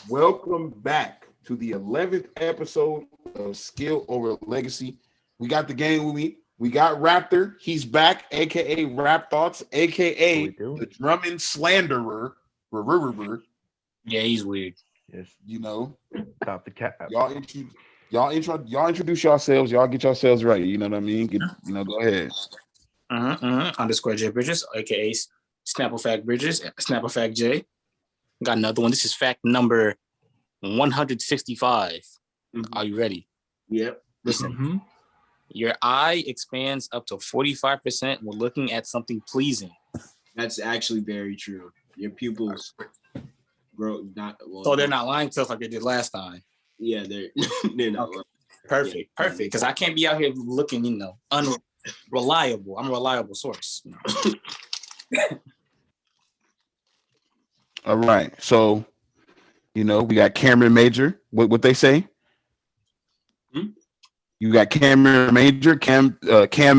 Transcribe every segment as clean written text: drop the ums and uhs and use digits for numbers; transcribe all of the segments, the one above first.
Welcome back to the 11th episode of Skill Over Legacy. We got the game with me. We got Raptor. He's back, aka Rap Thoughts, aka the Drummond Slanderer. Yeah, he's weird. Yes, Top the cap. Y'all introduce yourselves. Y'all get yourselves right. You know what I mean? Go ahead. Underscore J Bridges, aka Snapple Fact Bridges, Snapple Fact J. Got another one. This is fact number 165. Are you ready? Yep. Listen. Your eye expands up to 45% when looking at something pleasing. That's actually very true. Your pupils grow so they're not lying to us like they did last time. Yeah, they're not lying. Perfect. Because I can't be out here looking, unreliable. I'm a reliable source. All right. So, we got Cameron Major. What they say? You got Cameron Major, Cam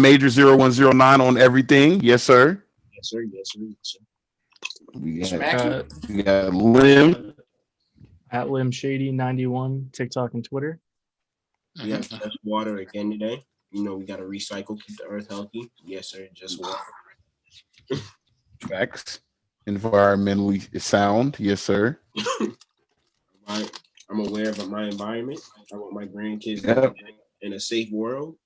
Major 0109 on everything. Yes, sir. Yes, sir. We got Lim. At Lim Shady 91, TikTok and Twitter. We have just water again today. We got to recycle, keep the earth healthy. Yes, sir. Just water. Facts. Environmentally sound. Yes, sir. I'm aware of my environment. I want my grandkids to live in a safe world.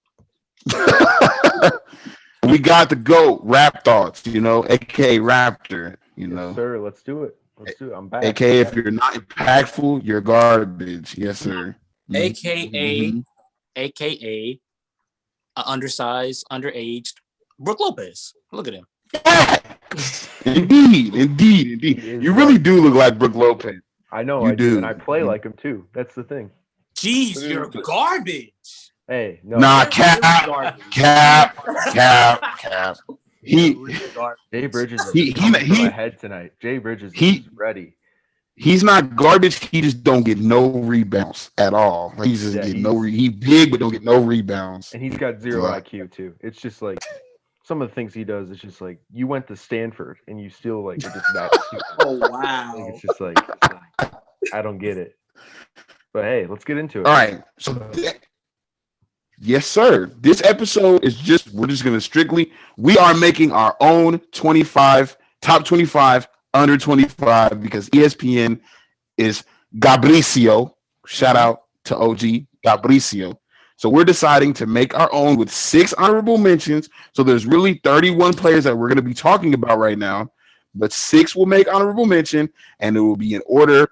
We got the GOAT, Rap Thoughts, aka Raptor, Yes, sir, let's do it. I'm back. AKA if you're not impactful, you're garbage. Yes, sir. AKA undersized, underaged Brooke Lopez. Look at him. Indeed. You really do look like Brooke Lopez. I know, I do. And I play like him too. That's the thing. Jeez, you're garbage. Hey, no. Nah, cap. Jay Bridges is ahead tonight. Jay Bridges is ready. He's not garbage. He just don't get no rebounds at all. He's just he big but don't get no rebounds. And he's got zero IQ too. It's just like some of the things he does. It's just like you went to Stanford and you still like are just that stupid. Oh wow! It's just like I don't get it. But hey, let's get into it. All right. So yes, sir. This episode is we're just gonna we are making our own top 25 under 25 because ESPN is Gabricio. Shout out to OG Gabricio. So we're deciding to make our own with 6 honorable mentions. So there's really 31 players that we're going to be talking about right now, but 6 will make honorable mention, and it will be in order.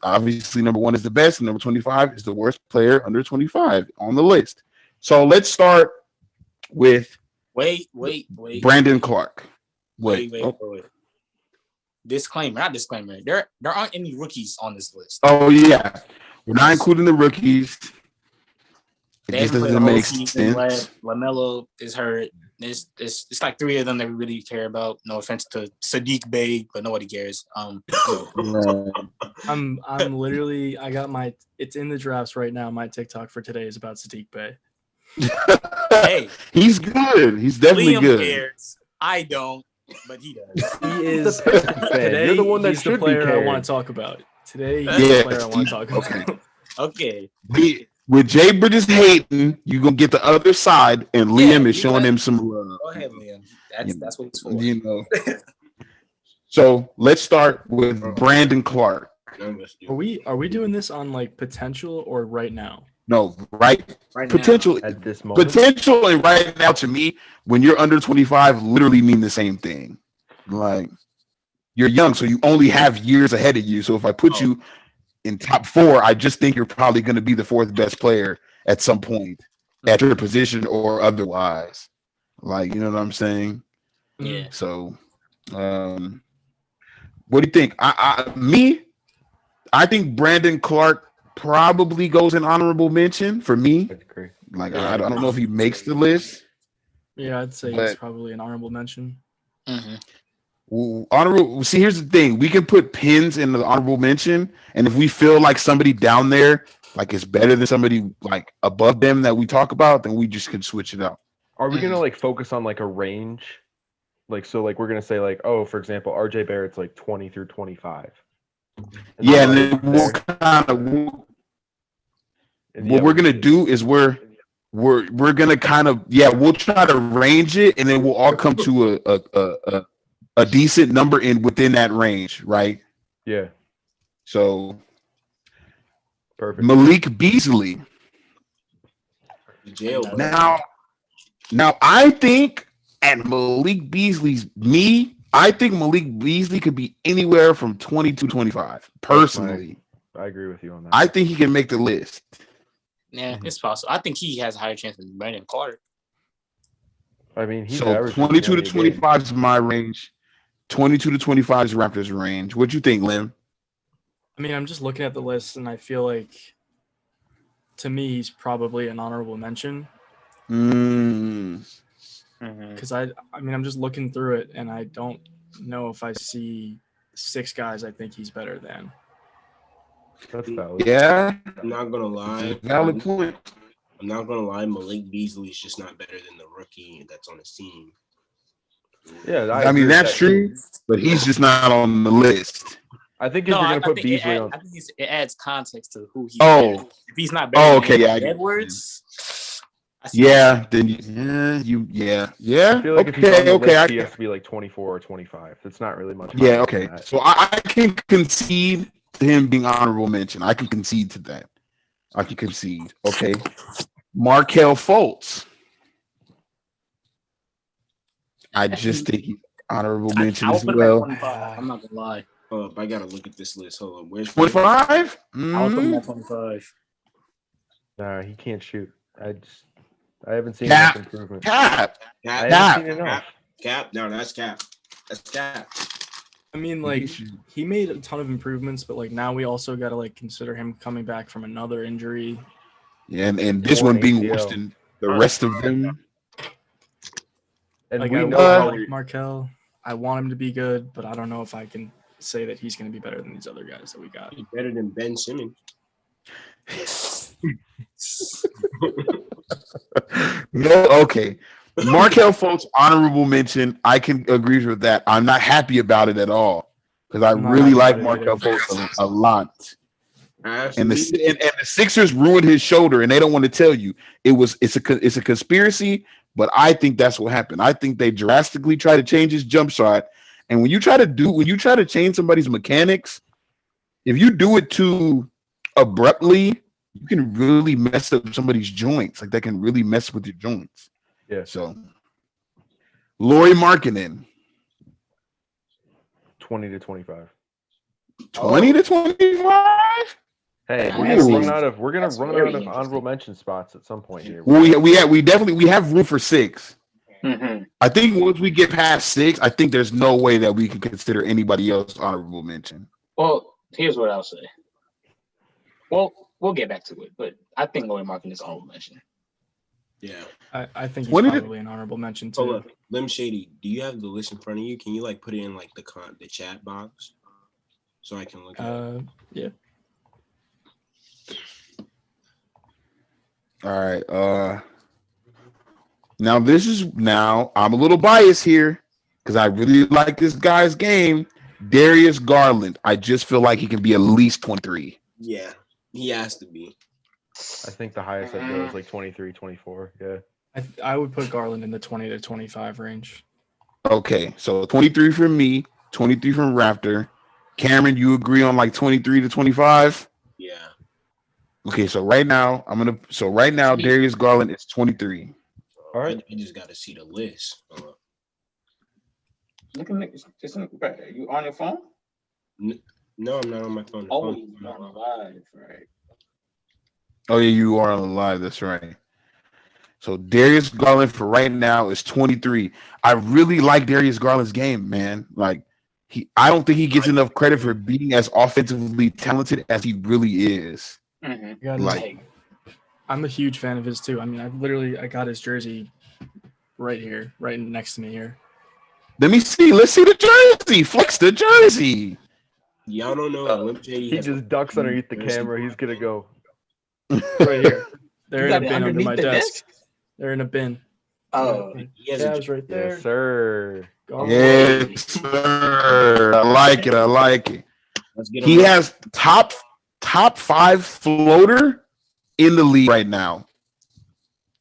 Obviously number 1 is the best, and number 25 is the worst player under 25 on the list. So let's start with wait. Brandon Clark. Wait. Not disclaimer. There aren't any rookies on this list. Oh yeah, we're not including the rookies. It just doesn't make sense. LaMelo is hurt. It's like 3 of them that we really care about. No offense to Sadiq Bey, but nobody cares. I'm literally it's in the drafts right now. My TikTok for today is about Sadiq Bey. Hey, he's good. He's definitely Liam good. Cares. I don't, but he does. He is today. You're the one that should the player I want to talk about. Today, he's the player I want to talk about. Okay. With Jay Bridges hating, you're going to get the other side, and Liam is showing him some love. Go ahead, Liam. That's what it's for. So let's start with Brandon Clark. Are we doing this on like potential or right now? No, right potential now, at this moment. Potential and right now to me, when you're under 25, literally mean the same thing. Like you're young, so you only have years ahead of you. So if I put you in top 4, I just think you're probably going to be the 4th best player at some point at your position or otherwise. Like, you know what I'm saying? Yeah. So, what do you think? I think Brandon Clark probably goes in honorable mention for me. Like, I don't know if he makes the list. Yeah, I'd say he's probably an honorable mention. Mm-hmm. Honorable. See, here's the thing: we can put pins in the honorable mention, and if we feel like somebody down there like is better than somebody like above them that we talk about, then we just can switch it out. Are we gonna like focus on like a range? Like so, like we're gonna say like, oh, for example, RJ Barrett's like 20 through 25. Yeah, and then we'll kind of what we're gonna do is we're gonna kind of we'll try to range it, and then we'll all come to a decent number within that range, right? Yeah. So perfect. Malik Beasley. Now I think at Malik Beasley's I think Malik Beasley could be anywhere from 22 to 25. Personally, I agree with you on that. I think he can make the list. Yeah, it's possible. I think he has a higher chance than Brandon Clark. I mean, he's so 22 to 25 is my range. 22 to 25 is Raptors' range. What do you think, Lim? I mean, I'm just looking at the list, and I feel like, to me, he's probably an honorable mention. Because I mean, I'm just looking through it, and I don't know if I see 6 guys I think he's better than. That's valid. Yeah. I'm not gonna lie. Valid point. I'm not gonna lie. Malik Beasley is just not better than the rookie that's on his team. Yeah, I mean that's true, but he's just not on the list. I think if you're gonna put Beasley on, I think it adds context to who he. Oh, is. If he's not better. Okay, than Edwards. Yeah, then yeah. I feel like if he's on the list, he has to be like 24 or 25. That's not really much. Yeah, okay. So I can concede to him being honorable mention. I can concede to that. I can concede. Okay. Markelle Fultz. I just think he's honorable mention as well. I'm not gonna lie. I gotta look at this list. Hold on. Where's 25? I would put him at 25. Nah, he can't shoot. I haven't seen Cap. enough improvement. Cap. No, that's Cap. That's Cap. I mean, like, he made a ton of improvements, but like now we also got to like consider him coming back from another injury. Yeah, and this one being worse than the rest of them. And like, I like Markelle. I want him to be good, but I don't know if I can say that he's going to be better than these other guys that we got. He's better than Ben Simmons. No, okay. Markelle Fultz, honorable mention. I can agree with that. I'm not happy about it at all because I really like Markelle Fultz a lot. And the Sixers ruined his shoulder, and they don't want to tell you it's a conspiracy. But I think that's what happened. I think they drastically try to change his jump shot, and when you try to change somebody's mechanics, if you do it too abruptly, you can really mess up somebody's joints. Like that can really mess with your joints. Yeah. So, Lauri Markkanen. 20 to 25. 20 to 25? Hey, we're gonna run out of honorable mention spots at some point here. Well, we have room for 6. Mm-hmm. I think once we get past 6, I think there's no way that we can consider anybody else honorable mention. Well, here's what I'll say. Well, we'll get back to it, but I think Lauri Markkanen is honorable mention. Yeah, I think he's probably an honorable mention too. Hold up. Lim Shady, do you have the list in front of you? Can you like put it in like the chat box so I can look at it? Yeah. All right. Now I'm a little biased here because I really like this guy's game. Darius Garland. I just feel like he can be at least 23. Yeah, he has to be. I think the highest I'd go is like 23, 24. Yeah. I would put Garland in the 20 to 25 range. Okay, so 23 from me, 23 from Raptor. Cameron, you agree on like 23 to 25? Yeah. Okay, so right now Darius Garland is 23. All right. You just got to see the list. You on your phone? No, I'm not on my phone. Oh, you're not live, right? Oh yeah, you are on the live. That's right. So Darius Garland for right now is 23. I really like Darius Garland's game, man. Like I don't think he gets enough credit for being as offensively talented as he really is. Mm-hmm. Like, I'm a huge fan of his too. I mean, I got his jersey right here, right next to me here. Let me see. Let's see the jersey. Flex the jersey. Y'all don't know. He just ducks underneath the camera. He's gonna go right here. They're in a bin under my desk. They're in a bin. Oh, Cavs right there. Yes, sir. Yes, sir. I like it. Let's get He him up. has top 5 floater in the league right now.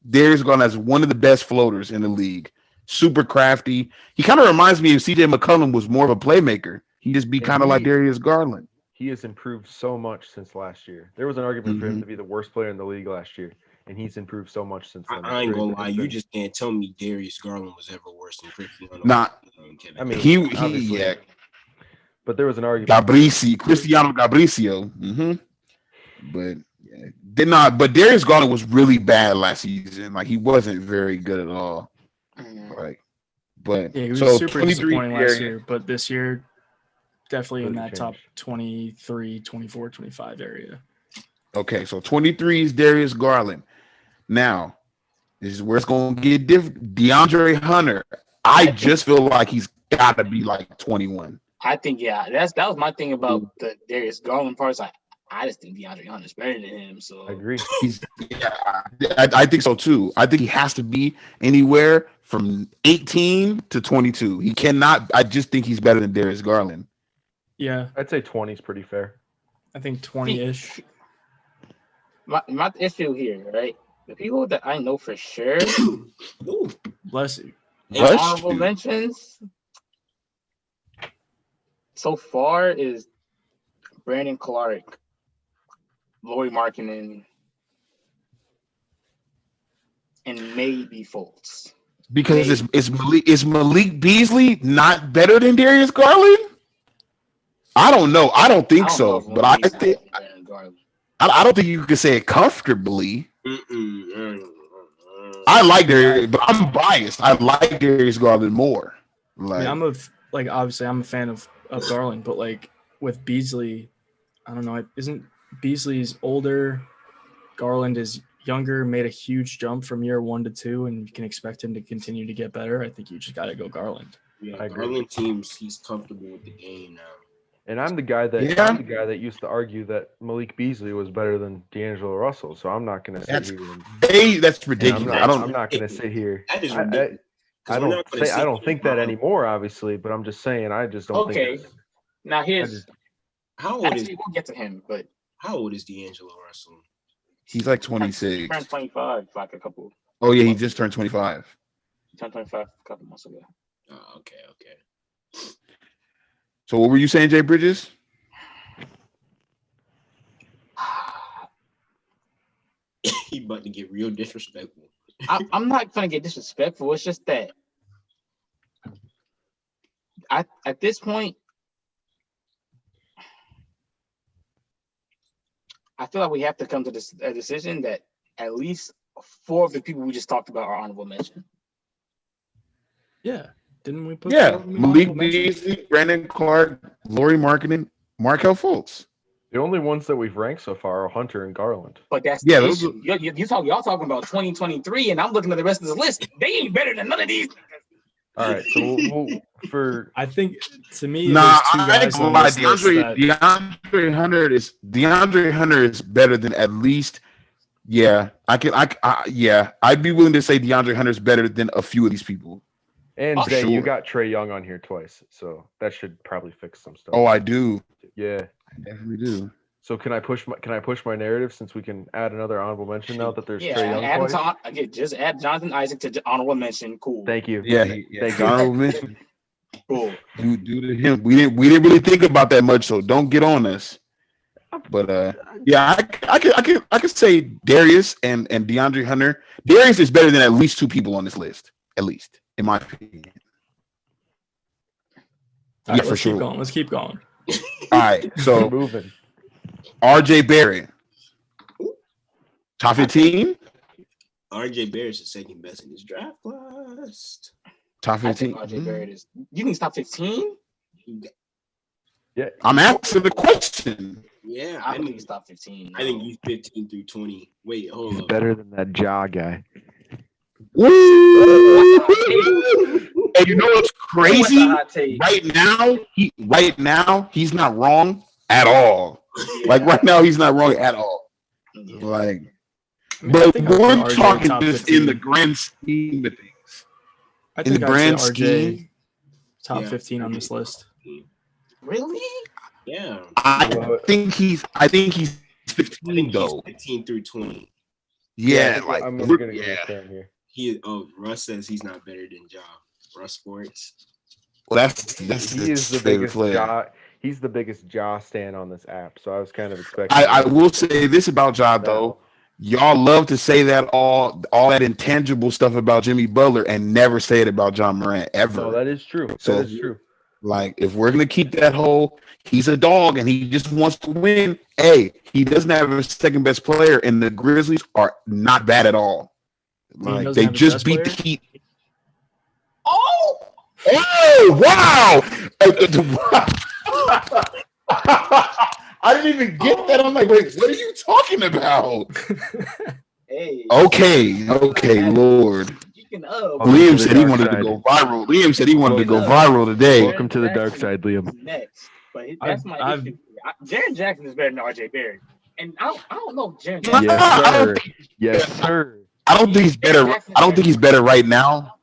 Darius Garland has one of the best floaters in the league. Super crafty. He kind of reminds me of CJ McCollum was more of a playmaker. He just be And kind of like Darius Garland. He has improved so much since last year. There was an argument for him to be the worst player in the league last year, and he's improved so much since then. I ain't gonna lie, you just can't tell me Darius Garland was ever worse than Cristiano. Nah, I mean, he obviously. But there was an argument. Cristiano Gabricio. But yeah, did not. But Darius Garland was really bad last season. Like he wasn't very good at all. But Yeah, he was so super 23 disappointing last year, but this year, definitely in that top changed. 23, 24, 25 area. Okay, so 23 is Darius Garland. Now, this is where it's going to get different. DeAndre Hunter. I just feel like he's got to be like 21. I think that was my thing about the Darius Garland part. I just think DeAndre Hunter's better than him. So I agree. I think so too. I think he has to be anywhere from 18 to 22. He cannot. I just think he's better than Darius Garland. Yeah, I'd say 20 is pretty fair. I think 20-ish. My issue here, right? The people that I know for sure, Bless you. honorable mentions so far is Brandon Clark, Lauri Markkanen, and maybe Fultz. Because is Malik Beasley not better than Darius Garland? I don't know. I don't think so. But I think I don't think you can say it comfortably. I like Darius, but I'm biased. I like Darius Garland more. Like, I mean, obviously I'm a fan of Garland, but like with Beasley, I don't know. Isn't Beasley's older? Garland is younger, made a huge jump from year 1 to 2, and you can expect him to continue to get better. I think you just got to go Garland. Yeah, Garland teams, he's comfortable with the game now. And I'm the guy that used to argue that Malik Beasley was better than D'Angelo Russell. So I'm not going to sit here. That's ridiculous. I'm not going to sit here. That is ridiculous. I don't think that anymore, obviously, but I'm just saying I just don't think. Okay, now how old is? We'll get to him, but how old is D'Angelo Russell? He's like 26. He turned 25 like a couple. Oh yeah, he just turned 25. He turned 25 a couple months ago. Oh, okay. So what were you saying, Jay Bridges? He about to get real disrespectful. I'm not gonna get disrespectful. It's just that at this point, I feel like we have to come to a decision that at least 4 of the people we just talked about are honorable mention. Yeah. Didn't we put Malik Beasley, Brandon Clark, Lauri Markkanen, Markelle Fultz. The only ones that we've ranked so far are Hunter and Garland. But that's the issue. Y'all talking about 2023, and I'm looking at the rest of this list. They ain't better than none of these. All right, so I think to me, I ain't gonna lie. DeAndre Hunter is better than at least. Yeah, I'd be willing to say DeAndre Hunter is better than a few of these people. And Zay, you got Trae Young on here twice, so that should probably fix some stuff. Oh, I do. Yeah, I definitely do. So can I push my narrative since we can add another honorable mention now that there's Trae Young twice? Just add Jonathan Isaac to honorable mention. Cool. Thank you. Yeah, thank you. Honorable mention. Cool. Do to him. We didn't really think about that much, so don't get on us. But yeah, I could say Darius and DeAndre Hunter. Darius is better than at least 2 people on this list, at least in my opinion. All right, for sure. Let's keep going. All right, so moving. RJ Barrett, top 15. RJ Barrett's the second best in his draft class. Top 15. RJ Barrett is. You think he's top 15? Yeah, I'm asking the question. Yeah, I think he's top 15. I think he's 15 through 20. Wait, hold on. Better than that Ja guy. Woo! And you know what's crazy? Right now, he's not wrong at all. Like right now, he's not wrong at all. Like, but we're talking just in the grand scheme of things. I think in the grand scheme, top 15 on this list. Really? Yeah. I think he's 15 He's though. 15 through 20. Yeah, like I'm gonna go with yeah. Sam here. Russ says he's not better than Ja. Russ Sports. Well, that's He is the biggest Ja. He's the biggest Ja stan on this app, so I was kind of expecting. I will say this about Ja though. Y'all love to say that all that intangible stuff about Jimmy Butler and never say it about John Morant ever. No, that is true. So that is true. Like, if we're gonna keep that whole he's a dog and he just wants to win, hey, he doesn't have a second best player, and the Grizzlies are not bad at all. Like they just beat the Heat. Oh wow! I didn't even get that. I'm like, wait, what are you talking about? Hey. Okay, Lord. Liam said he wanted to go viral. Liam said he wanted to go viral today. Welcome to the dark side, Liam. Next, but that's my issue. Jaren Jackson is better than RJ Barrett, and I don't know if Jaren Jackson. Yes, sir. I don't think he's better. I don't think he's better right now.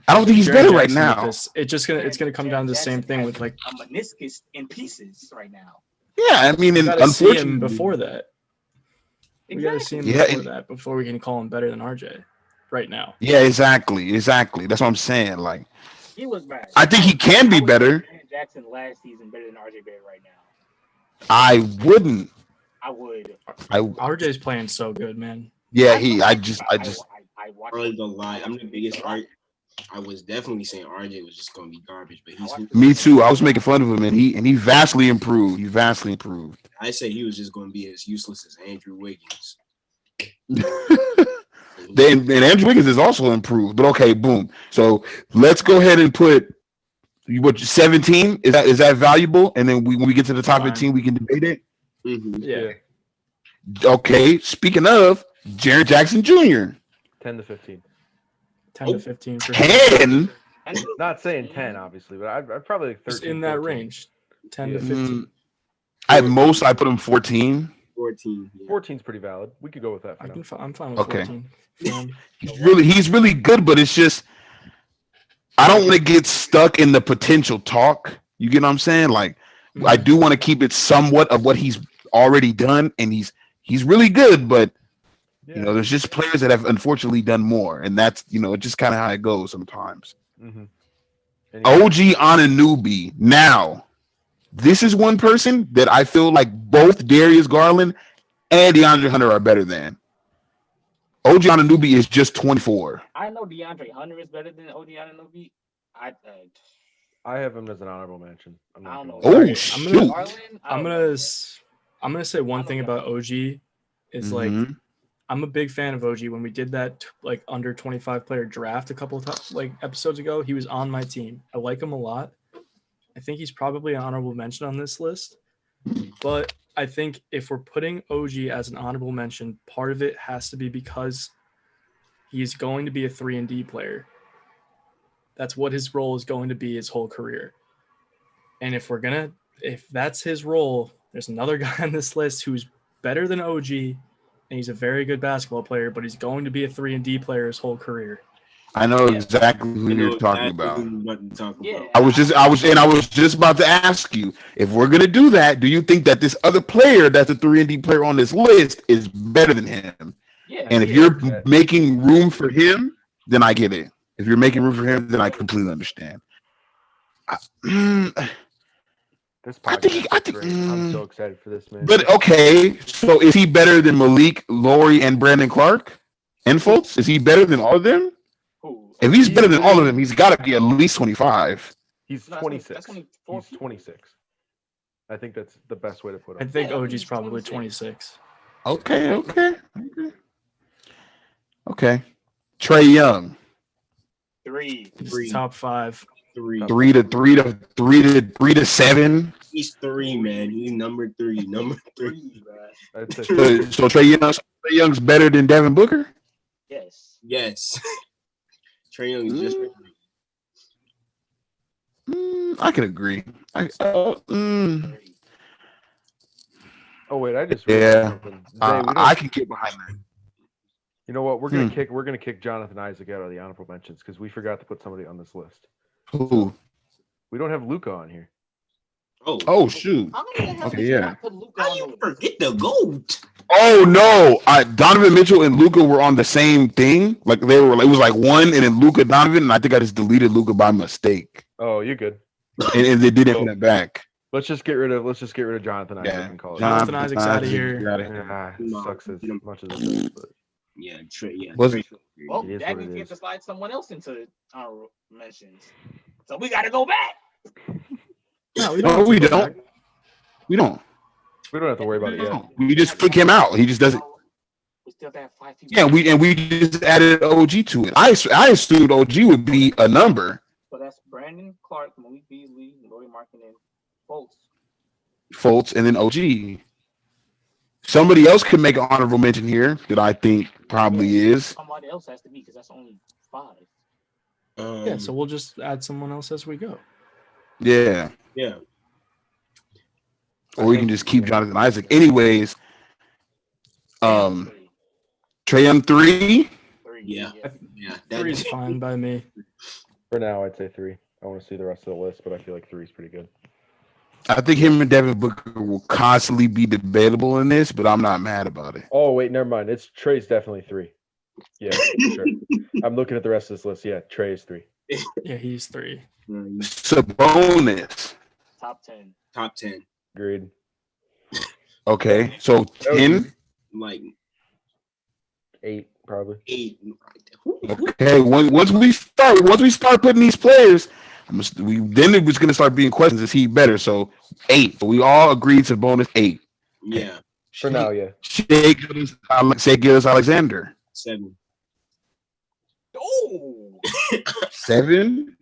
I don't think he's better right now. It's gonna come down to the same thing with like a meniscus in pieces right now. Yeah, I mean, unfortunately, before that, Exactly. we got to see him before that before we can call him better than RJ. Right now. Yeah, exactly. That's what I'm saying. Like, he was bad. I think he can be better. Jaren Jackson last season better than RJ Barrett right now. I wouldn't. I would. RJ's playing so good, man. Yeah, I probably don't lie. I'm the biggest I was definitely saying RJ was just gonna be garbage, but he's me too. I was making fun of him, and he vastly improved. I say he was just gonna be as useless as Andrew Wiggins. And Andrew Wiggins is also improved, but okay, boom. So let's go ahead and put 17. Is that valuable? And then when we get to the top 15, we can debate it. Mm-hmm. Yeah. Okay. Speaking of Jaren Jackson Jr. 10 to 15. 10 to 15. 10. Not saying 10, obviously, but I'd probably like 13. In that 14. range, 10 to 15. At most, I put him 14. 14. Yeah. 14's pretty valid. We could go with that. I'm fine with 14. He's really good, but it's just I don't want to get stuck in the potential talk. You get what I'm saying? Like, I do want to keep it somewhat of what he's already done, and he's really good, but there's just players that have unfortunately done more, and that's just kind of how it goes sometimes. Mm-hmm. OG Anunoby. Now, this is one person that I feel like both Darius Garland and DeAndre Hunter are better than. OG Anunoby is just 24. I know DeAndre Hunter is better than OG Anunoby. I have him as an honorable mention. I don't know. Oh shoot! I'm gonna say one thing about OG is like I'm a big fan of OG. When we did that like under 25 player draft a couple of episodes ago, he was on my team. I like him a lot. I think he's probably an honorable mention on this list. But I think if we're putting OG as an honorable mention, part of it has to be because he's going to be a 3-and-D player. That's what his role is going to be his whole career. And if that's his role, there's another guy on this list who's better than OG, and he's a very good basketball player, but he's going to be a 3-and-D player his whole career. I know exactly who you're talking about. Yeah. I was just about to ask you, if we're gonna do that, do you think that this other player that's a 3-and-D player on this list is better than him? Yeah. And if you're making room for him, then I get it. If you're making room for him, then I completely understand. This podcast I think I'm so excited for this, man. But okay, so is he better than Malik, Laurie, and Brandon Clark? And Fultz? Is he better than all of them? If he's better than all of them, he's got to be at least 25. He's 26. He's 26. I think that's the best way to put him. I think OG's probably 26. Okay. Trae Young. 3. Top 5. 3. 3 to 7. He's 3, man. He's number 3. Number 3. So Trae Young's better than Devin Booker? Yes. Trae Young is just I can agree. Oh wait, I just something. I can get behind that. You know what? We're gonna kick Jonathan Isaac out of the honorable mentions because we forgot to put somebody on this list. Who? We don't have Luka on here. Oh shoot. How many the hell Okay, did you yeah. not put Luka How on you the list? forget the GOAT? Oh no! Donovan Mitchell and Luka were on the same thing. Like they were. It was like one, and then Luka Donovan, and I think I just deleted Luka by mistake, Oh, you're good. and they didn't put it back. Let's just get rid of Jonathan Isaac and call it. Jonathan Isaac's outta here. Yeah, No. sucks as much as it is, but Yeah, Trey. Yeah, Was- Trey. Well, It is that what means it we have is. to slide someone else into our mentions. So we got to go back. No, we No, don't. we have to go don't. back. We don't. we don't have to worry about it yet. We just kick him out. He just doesn't. We still have 5 people. Yeah, we just added OG to it. I assumed OG would be a number. So that's Brandon Clark, Malik Beasley, Laurie Markkinen, Fultz. Fultz, and then OG. Somebody else could make an honorable mention here that I think probably is. Somebody else has to be because that's only 5. Yeah, so we'll just add someone else as we go. Yeah. Yeah. Or we can just keep Jonathan Isaac. Anyways, Trey Young 3. 3. Yeah. Yeah. 3 is fine by me. For now, I'd say 3. I want to see the rest of the list, but I feel like 3 is pretty good. I think him and Devin Booker will constantly be debatable in this, but I'm not mad about it. Oh wait, never mind. It's Trey's definitely 3. Yeah, for sure. I'm looking at the rest of this list. Yeah, Trey is 3. Yeah, he's 3. Sabonis. Top 10. Top 10. Agreed. Okay, so 10. Like 8 probably. 8. Okay, once we start putting these players, then it was going to start being questions. Is he better? So 8. But we all agreed to bonus 8. Yeah. For now, yeah. Shea Gilgeous-Alexander. 7. Oh! 7.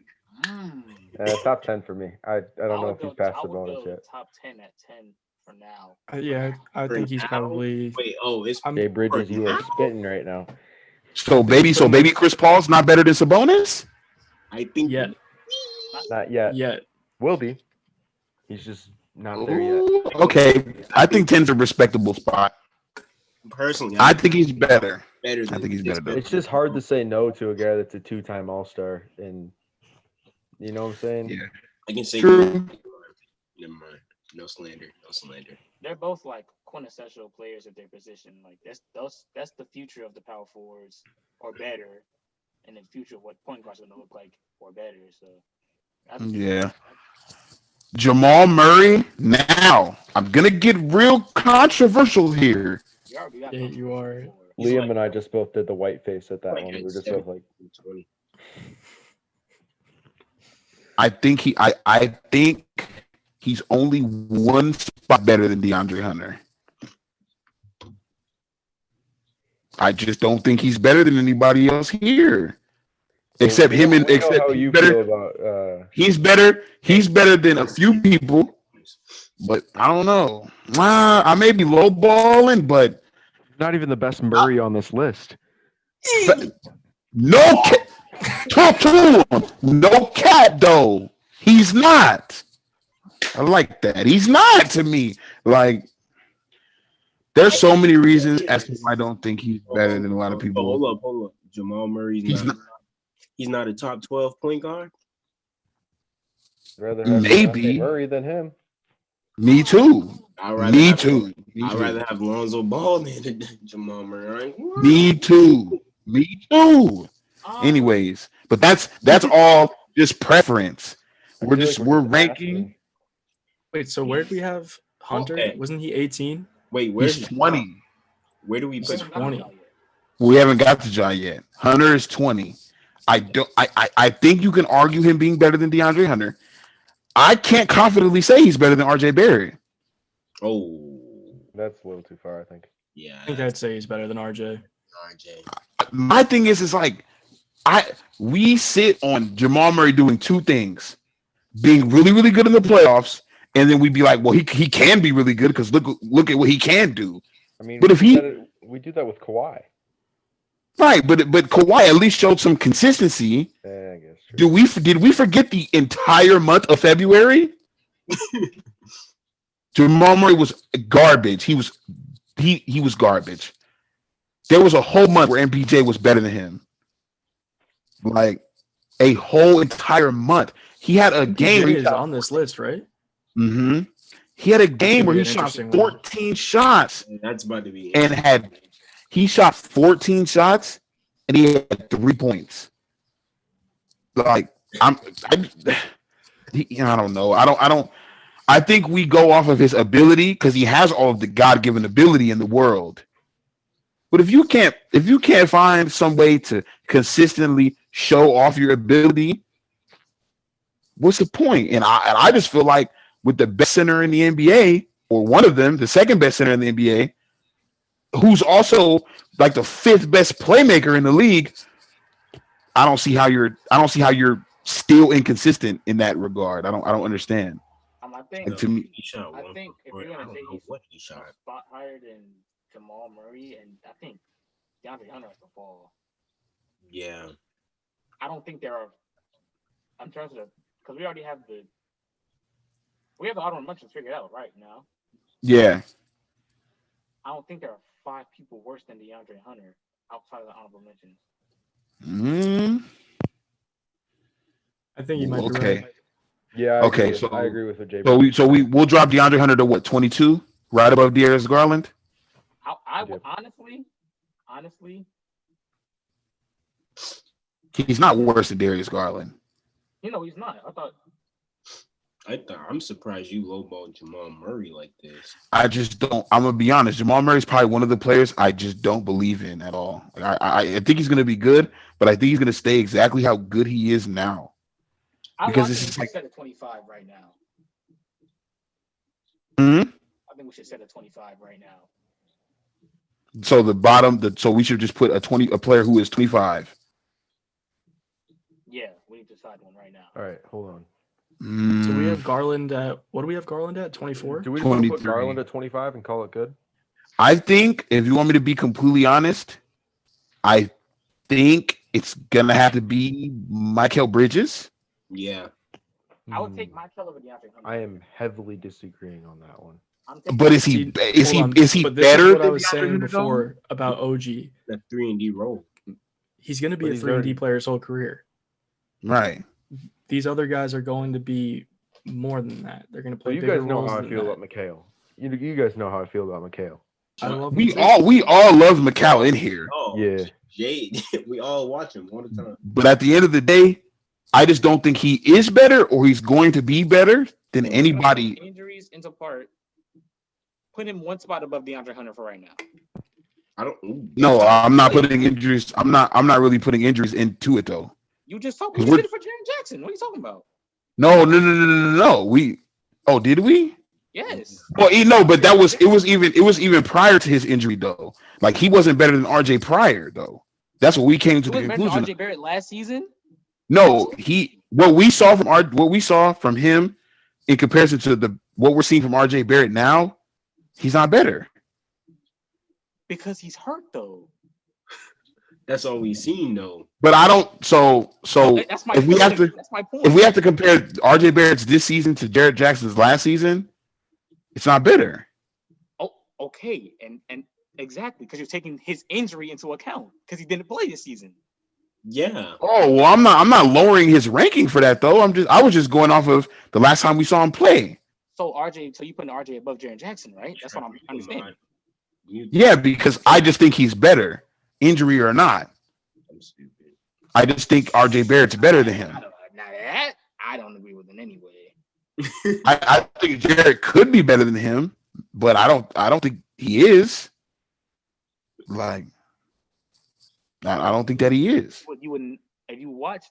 Top 10 for me. I don't know if he's passed the bonus yet. Top 10 at 10 for now. Yeah, I For think he's now? probably. Wait, it's Jay Bridges, you are spitting right now. So baby Chris Paul's not better than Sabonis? I think Yet. Not yet. Yet. Will be. He's just not there yet. Ooh, okay, I think 10's a respectable spot. personally, I think he's better. better than I think he's better than- It's just hard to say no to a guy that's a 2-time All-Star, and you know what I'm saying? Yeah. I can say True. Never mind. No slander. No slander. They're both like quintessential players at their position. Like that's the future of the power forwards or better, and in future what point guards are gonna look like or better. So Yeah. Jamal Murray. Now I'm gonna get real controversial here. you already got Yeah, both you are. forwards. Liam and I just both did the white face at that Like one. We were just 7, both like, 20. I think he's only one spot better than DeAndre Hunter. I just don't think he's better than anybody else here. Except him and we know except how he's you better. feel about He's better than a few people, but I don't know. I may be lowballing, but not even the best Murray on this list. no talk to him. No cat though. He's not. I like that. He's not to me. Like there's so many reasons as to why I don't think he's better than a lot of people. Hold up. Jamal Murray's He's he's not a top 12 point guard. I'd rather have Maybe. DeJounte Murray than him. Me too. Me too. I'd rather have Lonzo Ball than Jamal Murray. Right? Me too. Me too. Anyways, but that's all just preference. I feel like We're just ranking. asking. Wait, so where do we have Hunter? Okay. Wasn't he 18? Wait, He's 20. Where do we put He's 20. We haven't got to Ja yet. Hunter is 20. I think you can argue him being better than DeAndre Hunter. I can't confidently say he's better than RJ Barrett. Oh, That's a little too far, I think. yeah. I think I'd say he's better than RJ. RJ. My thing is like we sit on Jamal Murray doing two things: being really, really good in the playoffs, and then we'd be like, well, he can be really good because look at what he can do. I mean, But if we do that with Kawhi. Right, but Kawhi at least showed some consistency. I guess. True. Did we forget the entire month of February? Jamal Murray was garbage. He was garbage. There was a whole month where MPJ was better than him. Like a whole entire month. He had a game. He is on this list, right? Mm-hmm. He had a game gonna where be he an shot interesting one. 14 shots That's about to be. and he shot 14 shots and he had 3 points. Like I don't know. I think we go off of his ability because he has all of the God-given ability in the world. But if you can't find some way to consistently show off your ability, what's the point? And I just feel like with the best center in the NBA, or one of them, the second best center in the NBA, who's also like the 5th best playmaker in the league, I don't see how you're still inconsistent in that regard. I don't understand. I think To me, He shot I one think if for you're four. I gonna don't say know he's what he a shot. spot higher than Jamal Murray, and I think DeAndre Hunter has to fall. Yeah. I don't think there are, in terms of, because we already have the honorable mentions figured out right now. yeah. I don't think there are 5 people worse than DeAndre Hunter outside of the honorable mentions. Mm, I think you might be okay. right. Yeah. Okay, I agree with what JB. We'll drop DeAndre Hunter to what, 22, right above Darius Garland. I Yep. honestly, He's not worse than Darius Garland. he's not. I'm surprised you lowballed Jamal Murray like this. I just don't. I'm gonna be honest. Jamal Murray is probably one of the players I just don't believe in at all. Like, I think he's gonna be good, but I think he's gonna stay exactly how good he is now. Because think this we is should like, set at 25 right now. hmm? I think we should set at 25 right now. So the bottom, so we should just put a player who is 25. Yeah, we need to decide one right now. All right, hold on. So we have Garland at, what do we have Garland at? 24? Do we just want to put 23. Garland at 25 and call it good? I think if you want me to be completely honest, I think it's gonna have to be Mikal Bridges. Yeah. I would take Michael over DeAndre Hunter. I am heavily disagreeing on that one. But is he Hold on. better But this is than what I was DeAndre saying Hunter, though? before about OG. That 3-and-D role. He's going to be But a he's 3 and D already- player his whole career. Right. These other guys are going to be more than that. They're going to So play you bigger guys know roles how I than feel that. about Mikal. You guys know how I feel about Mikal. I love We him too. all love Mikal in here. Oh, Yeah. Jade. We all watch him all the time. But at the end of the day, I just don't think he is better or he's going to be better than anybody. Injuries into part. Put him one spot above DeAndre Hunter for right now. I don't. Ooh. No, I'm not putting injuries. I'm not really putting injuries into it though. You just talked. Because You we're- did it for Jaren Jackson. What are you talking about? No. Did we? Yes. Well, but it was even prior to his injury though. Like he wasn't better than RJ prior though. That's what we came to You the was better than conclusion. RJ Barrett last season. No, what we saw from him in comparison to what we're seeing from RJ Barrett now, he's not better. Because he's hurt though. That's all we've seen though. But I don't. So That's my if we have point. to, That's my point. if we have to compare RJ Barrett's this season to Jared Jackson's last season, it's not better. Oh, okay, and exactly because you're taking his injury into account because he didn't play this season. Yeah. Oh well, I'm not lowering his ranking for that though. I was just going off of the last time we saw him play. So you putting RJ above Jaren Jackson, right? That's what I'm understanding. Yeah, because I just think he's better, injury or not. I'm stupid. I just think RJ Barrett's better than him. I don't agree with it anyway. I think Jared could be better than him, but I don't think he is. Like, I don't think that he is. But you wouldn't if you watched.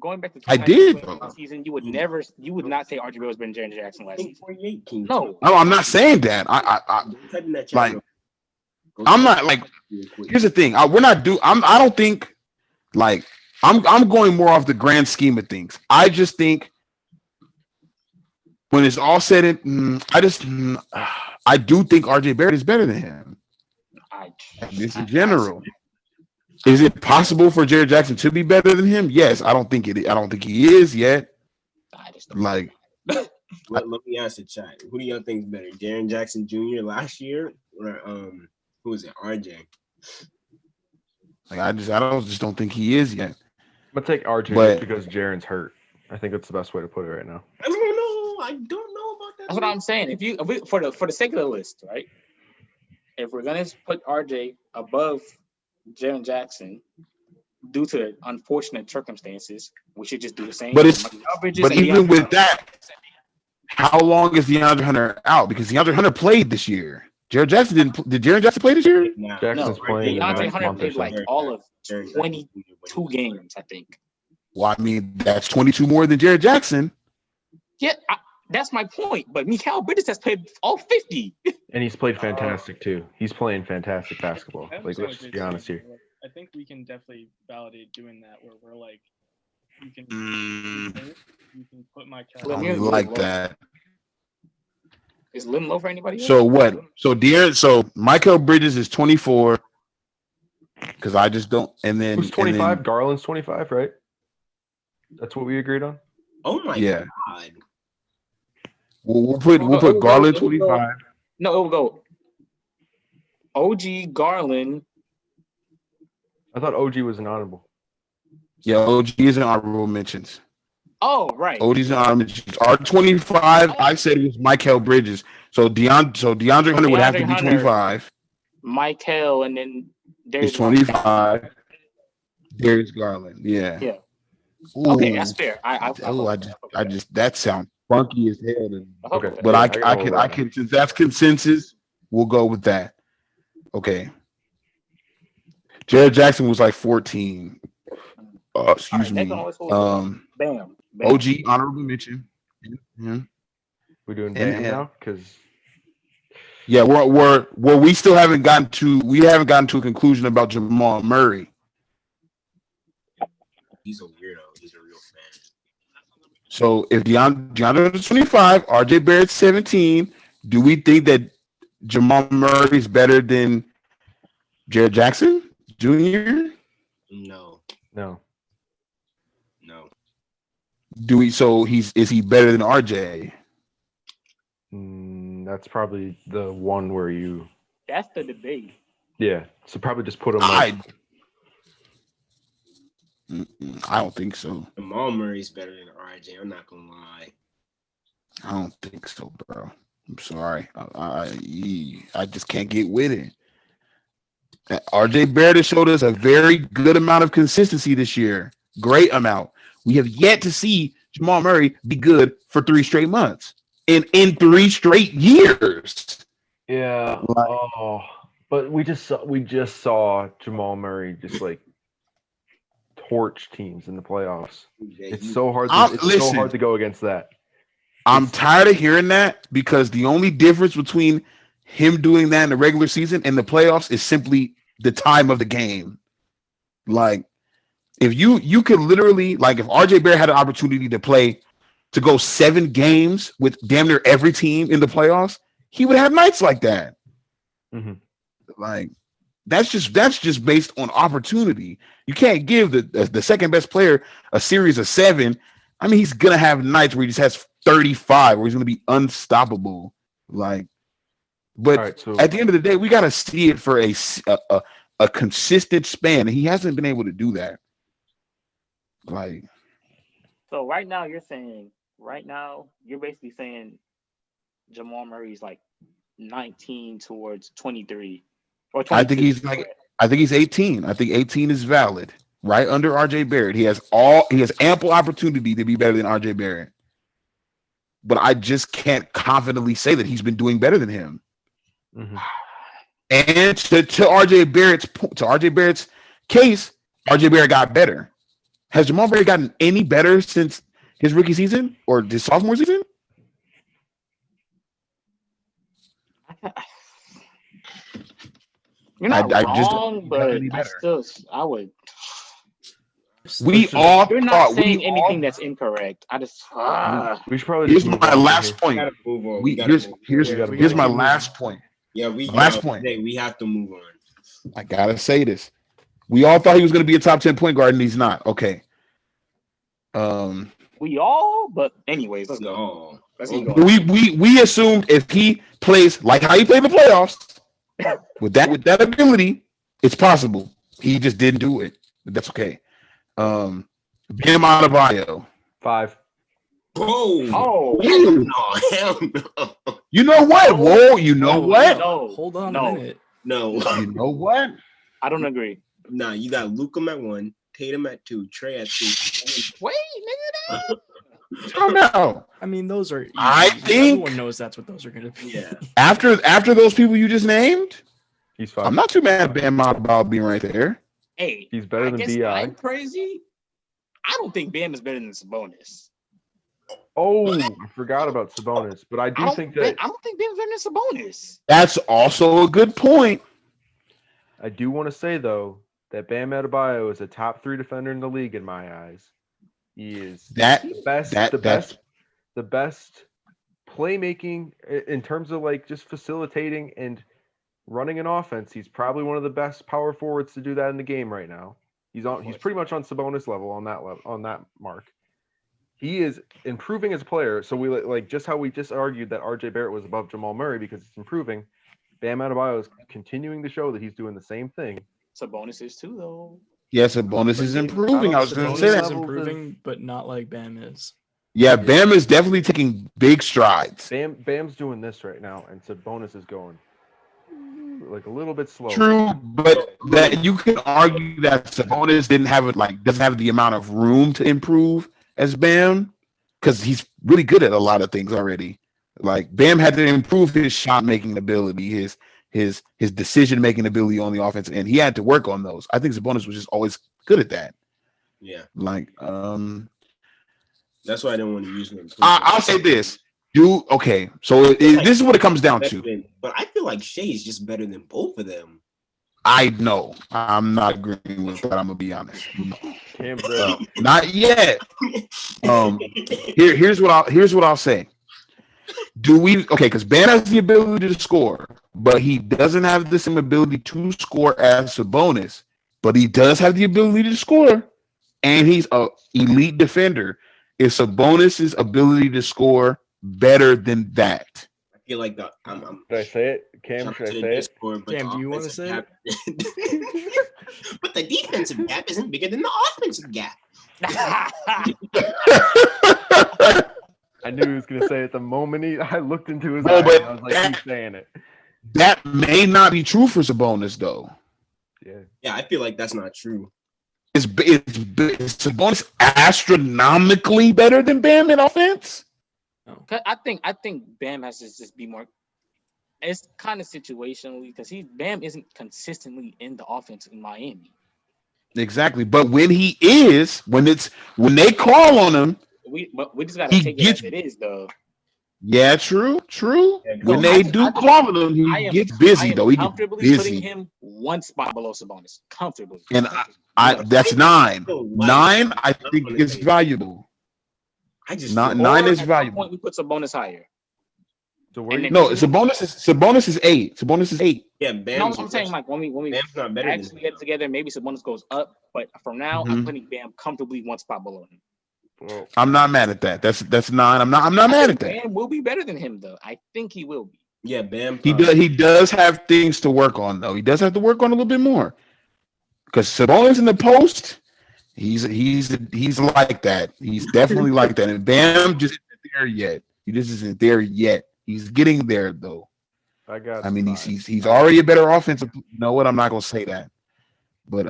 Going back to I did, bro. last season, you would not say RJ Barrett was better than Jaren Jackson last season. 48 King. No. No, I'm not saying that. Like, I'm not like. Here's the thing. I don't think like I'm going more off the grand scheme of things. I just think when it's all said and I do think RJ Barrett is better than him. This in general. Is it possible for Jared Jackson to be better than him? Yes. I don't think he is yet. Like, let me ask the chat. Who do y'all think is better, Jaren Jackson Jr. last year or who is it, RJ? I don't think he is yet. I'm gonna take RJ But- just because Jaren's hurt. I think that's the best way to put it right now. I don't know. That's what I'm saying. If we, for the sake of the list, right? If we're gonna put RJ above Jaren Jackson due to unfortunate circumstances, we should just do the same. But it's Mikal Bridges but and even DeAndre with Hunter. that, how long is DeAndre Hunter out? Because DeAndre Hunter played this year. Jared Jackson didn't. Did Jared Jackson play this year? Nah, Jackson's No, playing in the DeAndre next Hunter month or played so. like all of Jared Jackson 22 games, I think. Well, I mean, that's 22 more than Jared Jackson. Yeah, that's my point. But Mikal Bridges has played all 50. And he's played fantastic too. He's playing fantastic basketball. I have Like, some let's just great be honest season, here. but I think we can definitely validate doing that where we're like, you can, you can put my I cat. Well, don't here's like Lim that. Is Lim low for anybody else? So what? So Mikal Bridges is 24. Because I just don't. And then Who's 25? Garland's 25, right? That's what we agreed on. Oh my Yeah. God. We'll put Garland 25. No, it will go OG Garland. I thought OG was an honorable. Yeah, OG is an honorable mentions. Oh, right. OG's an honorable mentions. R25, I said it was Mikal Bridges. So DeAndre Hunter would have to be DeAndre Hunter. 25. Michael, and then there's It's 25. There's Garland. Yeah. Yeah. Ooh. Okay, that's fair. I just that sounds funky as hell to me. Okay. But Yeah, I got all that. can since that's consensus, we'll go with that. Okay. Jared Jackson was like 14. Excuse me. Bam. Bam. OG honorable mention. Yeah. We're doing And- Bam now because Yeah, we still haven't gotten to a conclusion about Jamal Murray. He's a weirdo. He's a real fan. So if DeAndre is 25, RJ Barrett's 17, do we think that Jamal Murray is better than Jared Jackson Jr.? No. no. Do we? So is he better than RJ? That's probably the one where you. That's the debate. Yeah. So probably just put him. I don't think so. Jamal Murray's better than RJ. I'm not gonna lie. I don't think so, bro. I'm sorry. I just can't get with it. RJ Barrett has showed us a very good amount of consistency this year. Great amount. We have yet to see Jamal Murray be good for 3 straight months in 3 straight years. Yeah. Oh, but we just saw Jamal Murray just like torch teams in the playoffs. It's so hard. So hard to go against that. I'm tired of hearing that because the only difference between him doing that in the regular season and the playoffs is simply the time of the game. Like, if you could literally, like, if RJ Barrett had an opportunity to go 7 games with damn near every team in the playoffs, he would have nights like that. Mm-hmm. Like, that's just based on opportunity. You can't give the second best player a series of 7. I mean, he's gonna have nights where he just has 35, where he's gonna be unstoppable. Like, but Right, so at the end of the day, we gotta see it for a consistent span, and he hasn't been able to do that. Like, So right now you're basically saying Jamal Murray's like 19 towards 23 or 22. I think he's 18. I think 18 is valid. Right under RJ Barrett. He has ample opportunity to be better than RJ Barrett. But I just can't confidently say that he's been doing better than him. Mm-hmm. And to RJ Barrett's case, RJ Barrett got better. Has Jamal Murray gotten any better since his rookie season or his sophomore season? You're not I just wrong, don't but any better. I would. You're not saying anything that's incorrect. I just. we should probably. Here's just move my on from last here. point. Gotta move on. Here's my last point. Yeah, last point. We have to move on. I gotta say this. We all thought he was going to be a top 10 point guard, and he's not. Okay. We all, but anyways, let's go. No. Let's keep We going. we assumed if he plays like how he played in the playoffs, with that ability, it's possible. He just didn't do it. But that's okay. Bam Adebayo. 5. Oh, hell no. You know what? Whoa, you know what? No, Hold on no. a minute. No. You know what? I don't agree. Nah, you got Luka at 1, Tatum at 2, Trey at 2. Wait, nigga. Come out. I mean, those are easy. I think everyone knows that's what those are going to be. Yeah. After those people you just named, He's fine. I'm not too mad at Bam Adebayo being right there. Hey, He's better I than guess B.I. I'm crazy. I don't think Bam is better than Sabonis. Oh, I forgot about Sabonis, but I don't think Bam's better than Sabonis. That's also a good point. I do want to say though that Bam Adebayo is a top 3 defender in the league in my eyes. He is the best playmaking in terms of like just facilitating and running an offense. He's probably one of the best power forwards to do that in the game right now. He's pretty much on Sabonis level on that mark. He is improving as a player. So we like just how we just argued that RJ Barrett was above Jamal Murray because it's improving. Bam Adebayo is continuing to show that he's doing the same thing. Sabonis is too, though. Yes, Sabonis is improving. I was going to say that. Is improving, but not like Bam is. Yeah, Bam is definitely taking big strides. Bam's doing this right now, and Sabonis is going like a little bit slow. True, but that you can argue that Sabonis doesn't have the amount of room to improve as Bam, because he's really good at a lot of things already. Like Bam had to improve his shot making ability, his decision making ability on the offense, and he had to work on those. I think Sabonis was just always good at that. Yeah. Like that's why I didn't want to use him. I'll say this. So this is what it comes down to. But I feel like Shea is just better than both of them. I know. I'm not agreeing with that. I'm gonna be honest. No. Not yet. Here's what I'll say. Because Bam has the ability to score, but he doesn't have the same ability to score as Sabonis. But he does have the ability to score, and he's an elite defender. Is Sabonis' ability to score better than that? I feel like that. Should I say it? Cam, should I say it? Cam, do you want to say it? But the defensive gap isn't bigger than the offensive gap. I knew he was going to say it the moment I looked into his eyes. But I was like, he's saying it. That may not be true for Sabonis, though. Yeah, I feel like that's not true. Is Sabonis astronomically better than Bam in offense? No. I think Bam has to just be more. It's kind of situationally because Bam isn't consistently in the offense in Miami. Exactly, but when he is, when they call on him, we just gotta take it as it is, though. Yeah, true. Yeah, when they call on him, he gets busy though. He gets busy. Putting him one spot below Sabonis, comfortably. And that's 9. 9, I think is valuable. Nine is valuable. Point we put Sabonis higher. So Sabonis is 8. Sabonis is 8. Yeah, Bam. I'm saying like when we actually get together, maybe Sabonis goes up, but for now, I'm putting Bam comfortably one spot below him. Well, I'm not mad at that. That's 9. I'm not mad at that. Bam will be better than him, though. I think he will be. Yeah, Bam. He does have things to work on, though. He does have to work on a little bit more. Because Sabonis in the post, he's like that. He's definitely like that. And Bam just isn't there yet. He just isn't there yet. He's getting there, though. I mean, he's already a better offensive. You know what? I'm not gonna say that, but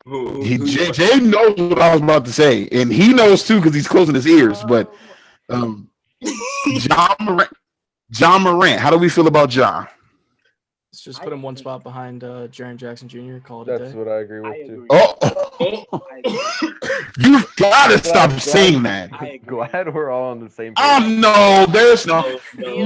Jay knows what I was about to say, and he knows too because he's closing his ears. But John Morant, how do we feel about John? Let's just put him one spot behind Jaren Jackson Jr. Call it a day. that's what I agree with too. You gotta stop saying that. Glad we're all on the same page. No, there's no. Bro,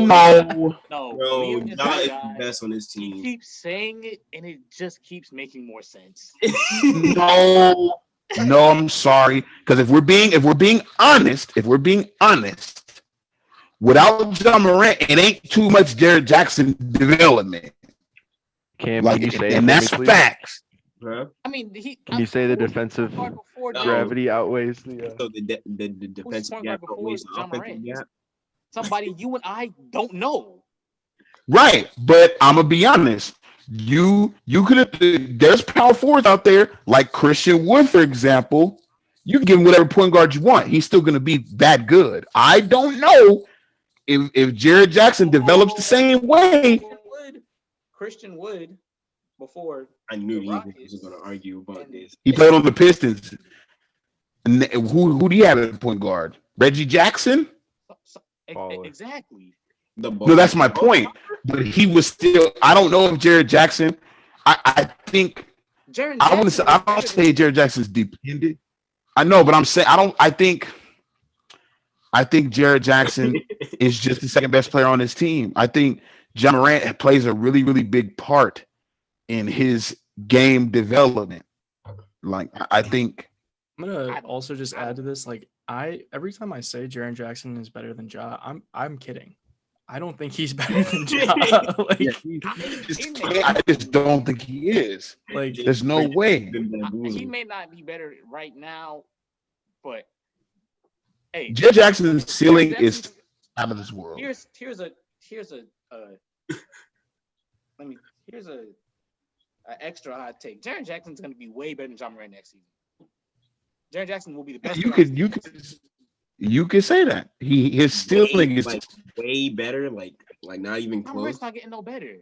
John is the best on his team. He keeps saying it, and it just keeps making more sense. No, I'm sorry. Because if we're being honest, without John Morant, it ain't too much Jared Jackson development. Cam, can you say and that's facts. Huh? I mean, can you say the defensive gravity outweighs the? So the defensive gap outweighs the offensive gap. Somebody you and I don't know. Right, but I'm gonna be honest. You could have. There's power forwards out there like Christian Wood, for example. You can give him whatever point guard you want. He's still going to be that good. I don't know if Jared Jackson develops the same way. Christian Wood before. I knew the Eagles was going to argue about this. He played on the Pistons. And who do you have at point guard? Reggie Jackson? Exactly. No, that's my point. But he was still. I don't know if Jared Jackson. I think. I want to say. I don't say Jared Jackson's dependent. I know, but I'm saying I don't. I think Jared Jackson is just the second best player on his team. I think Ja Morant plays a really, really big part in his game development. Like I think. I'm gonna also just add to this. Like every time I say Jaren Jackson is better than Ja, I'm kidding. I don't think he's better than Ja. Like, I just don't think he is. Like, there's no way. He may not be better right now, but hey, Jared Jackson's ceiling is out of this world. Here's an extra hot take. Jaren Jackson's going to be way better than Ja Morant next season. Jaren Jackson will be the best. You could say that his ceiling is like way better, like not even close. Morant's not getting no better.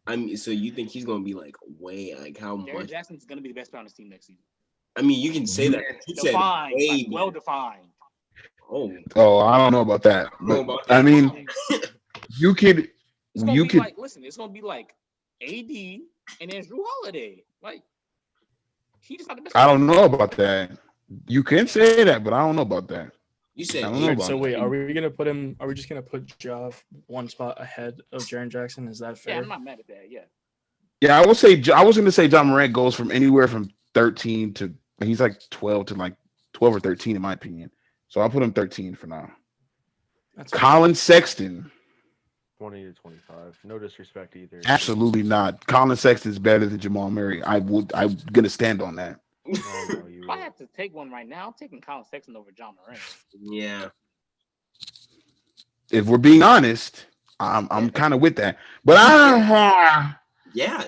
I mean, so you think he's gonna be like way how Jaren much? Jackson's gonna be the best player on his team next season. I mean, you can say that. You defined, like, well defined. Oh, I don't know about that. But, I mean, you could. Like, listen, it's gonna be like AD and then Drew Holiday. Like, he just not the best. I don't know about that. You can say that, but I don't know about that. You said so. Wait, are we gonna put him? Are we just gonna put Ja one spot ahead of Jaren Jackson? Is that fair? Yeah, I'm not mad at that. Yeah. Yeah, I will say. I was gonna say Ja Morant goes from anywhere from 13 to he's like 12 to like 12 or 13 in my opinion. So I'll put him 13 for now. That's Colin Sexton. 20 to 25. No disrespect either. Absolutely not. Colin Sexton is better than Jamal Murray. I'm gonna stand on that. If I have to take one right now, I'm taking Colin Sexton over Ja Morant. Yeah. If we're being honest, I'm kind of with that. But yeah.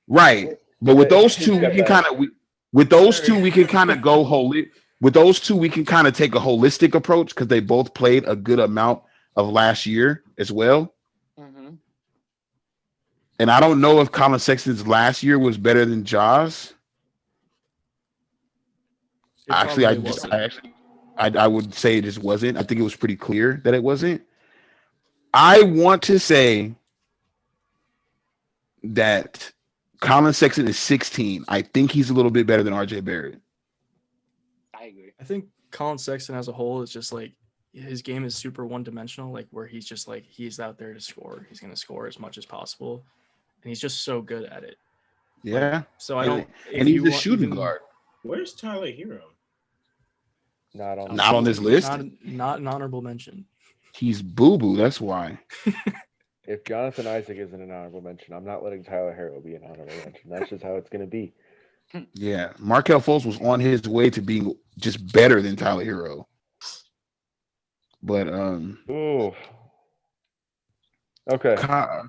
Right. But with those two, we can kind of go holistic. With those two, we can kind of take a holistic approach because they both played a good amount of last year as well. Mm-hmm. And I don't know if Colin Sexton's last year was better than Ja's. Actually, I would say it just wasn't. I think it was pretty clear that it wasn't. I want to say that Colin Sexton is 16. I think he's a little bit better than RJ Barrett. I agree. I think Colin Sexton as a whole is just like his game is super one-dimensional, like where he's just like he's out there to score. He's going to score as much as possible, and he's just so good at it. Yeah. Like, so I don't. And he's a shooting guard. Where's Tyler Hero? Not on this list. Not an honorable mention. He's boo-boo. That's why. If Jonathan Isaac isn't an honorable mention, I'm not letting Tyler Hero be an honorable mention. That's just how it's going to be. Yeah, Markelle Fultz was on his way to being just better than Tyler Hero. But Ooh. Okay. I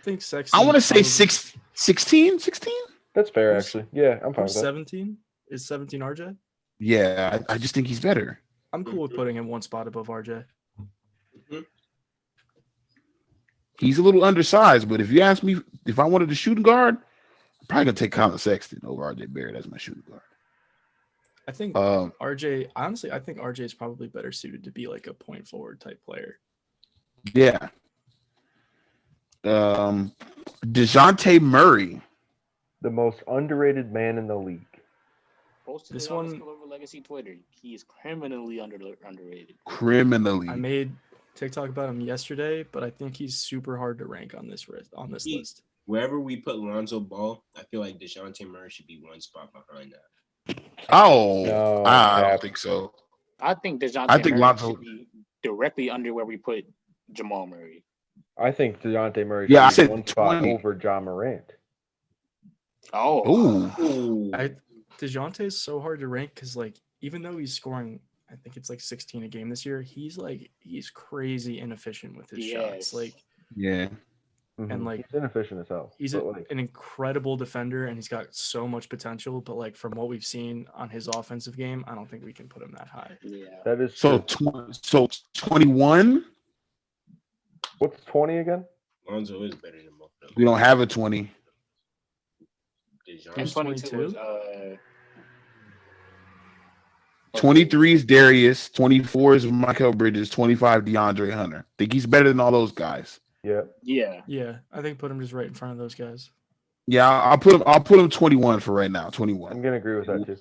think Sexton. I want to say 16? That's fair, actually. Yeah, I'm fine with that. 17? Is 17 RJ? Yeah, I just think he's better. I'm cool with putting him one spot above RJ. He's a little undersized, but if you ask me if I wanted a shooting guard, I'm probably gonna take Colin Sexton over RJ Barrett as my shooting guard. I think RJ. Honestly, I think RJ is probably better suited to be like a point forward type player. Yeah. DeJounte Murray, the most underrated man in the league. Posted this one over Legacy Twitter. He is criminally underrated. Criminally. I made TikTok about him yesterday, but I think he's super hard to rank on this list. Wherever we put Lonzo Ball, I feel like DeJounte Murray should be one spot behind that. Oh, no, I don't think so. I think DeJounte Murray should be directly under where we put Jamal Murray. I think DeJounte Murray should be one spot over Ja Morant. Oh. DeJounte is so hard to rank because, like, even though he's scoring, I think it's like 16 a game this year, he's crazy inefficient with his shots. Like, yeah. And like he's inefficient as hell. He's an incredible defender, and he's got so much potential. But like from what we've seen on his offensive game, I don't think we can put him that high. Yeah, that is so 21. What's 20 again? Lonzo is better than both of them. We don't have a 20. and 22 is 23 is Darius. 24 is Michael Bridges. 25 DeAndre Hunter. Think he's better than all those guys. Yeah. Yeah. I think put him just right in front of those guys. Yeah, I'll put him 21 for right now. 21. I'm gonna agree with that too.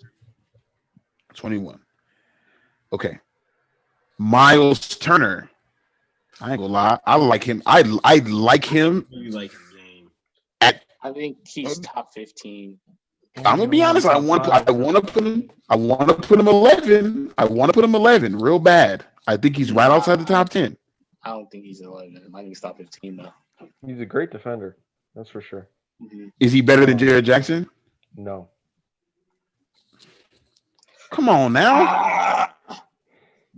21. Okay. Miles Turner. I ain't gonna lie. I like him. I like him. You like his game. I think he's top 15. I'm gonna be honest. I want to put him 11. I want to put him 11 real bad. I think he's right outside the top 10. I don't think he's 11. I think he's top 15 though. He's a great defender. That's for sure. Mm-hmm. Is he better than Jared Jackson? No. Come on now.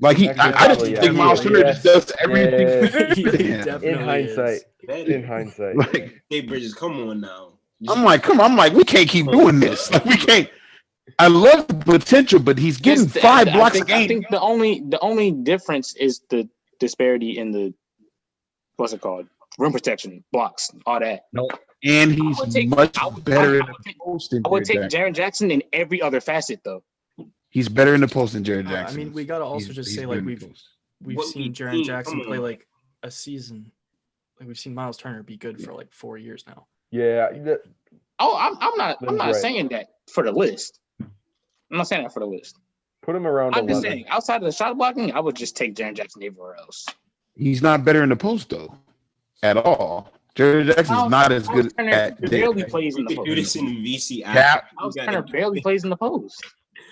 Like I just think Miles Turner just does everything. In hindsight. Like, Hey Bridges, come on now. I'm like, we can't keep doing this. Like, we can't. I love the potential, but he's getting 5 blocks a game. I think the only difference is the disparity in the what's it called? Rim protection, blocks, all that. No, and he's much better in the post than I would take Jaren Jackson in every other facet though. He's better in the post than Jared Jackson. I mean, we gotta also just say like we've seen Jaren Jackson play like a season. Like we've seen Miles Turner be good for like 4 years now. Yeah. I'm not saying that for the list. I'm not saying that for the list. Put him around. I'm just saying outside of the shot blocking, I would just take Jaren Jackson everywhere else. He's not better in the post though, at all. Jared Jackson's not as good at. Barely plays in the post. Do this in VC. Miles Turner barely plays in the post.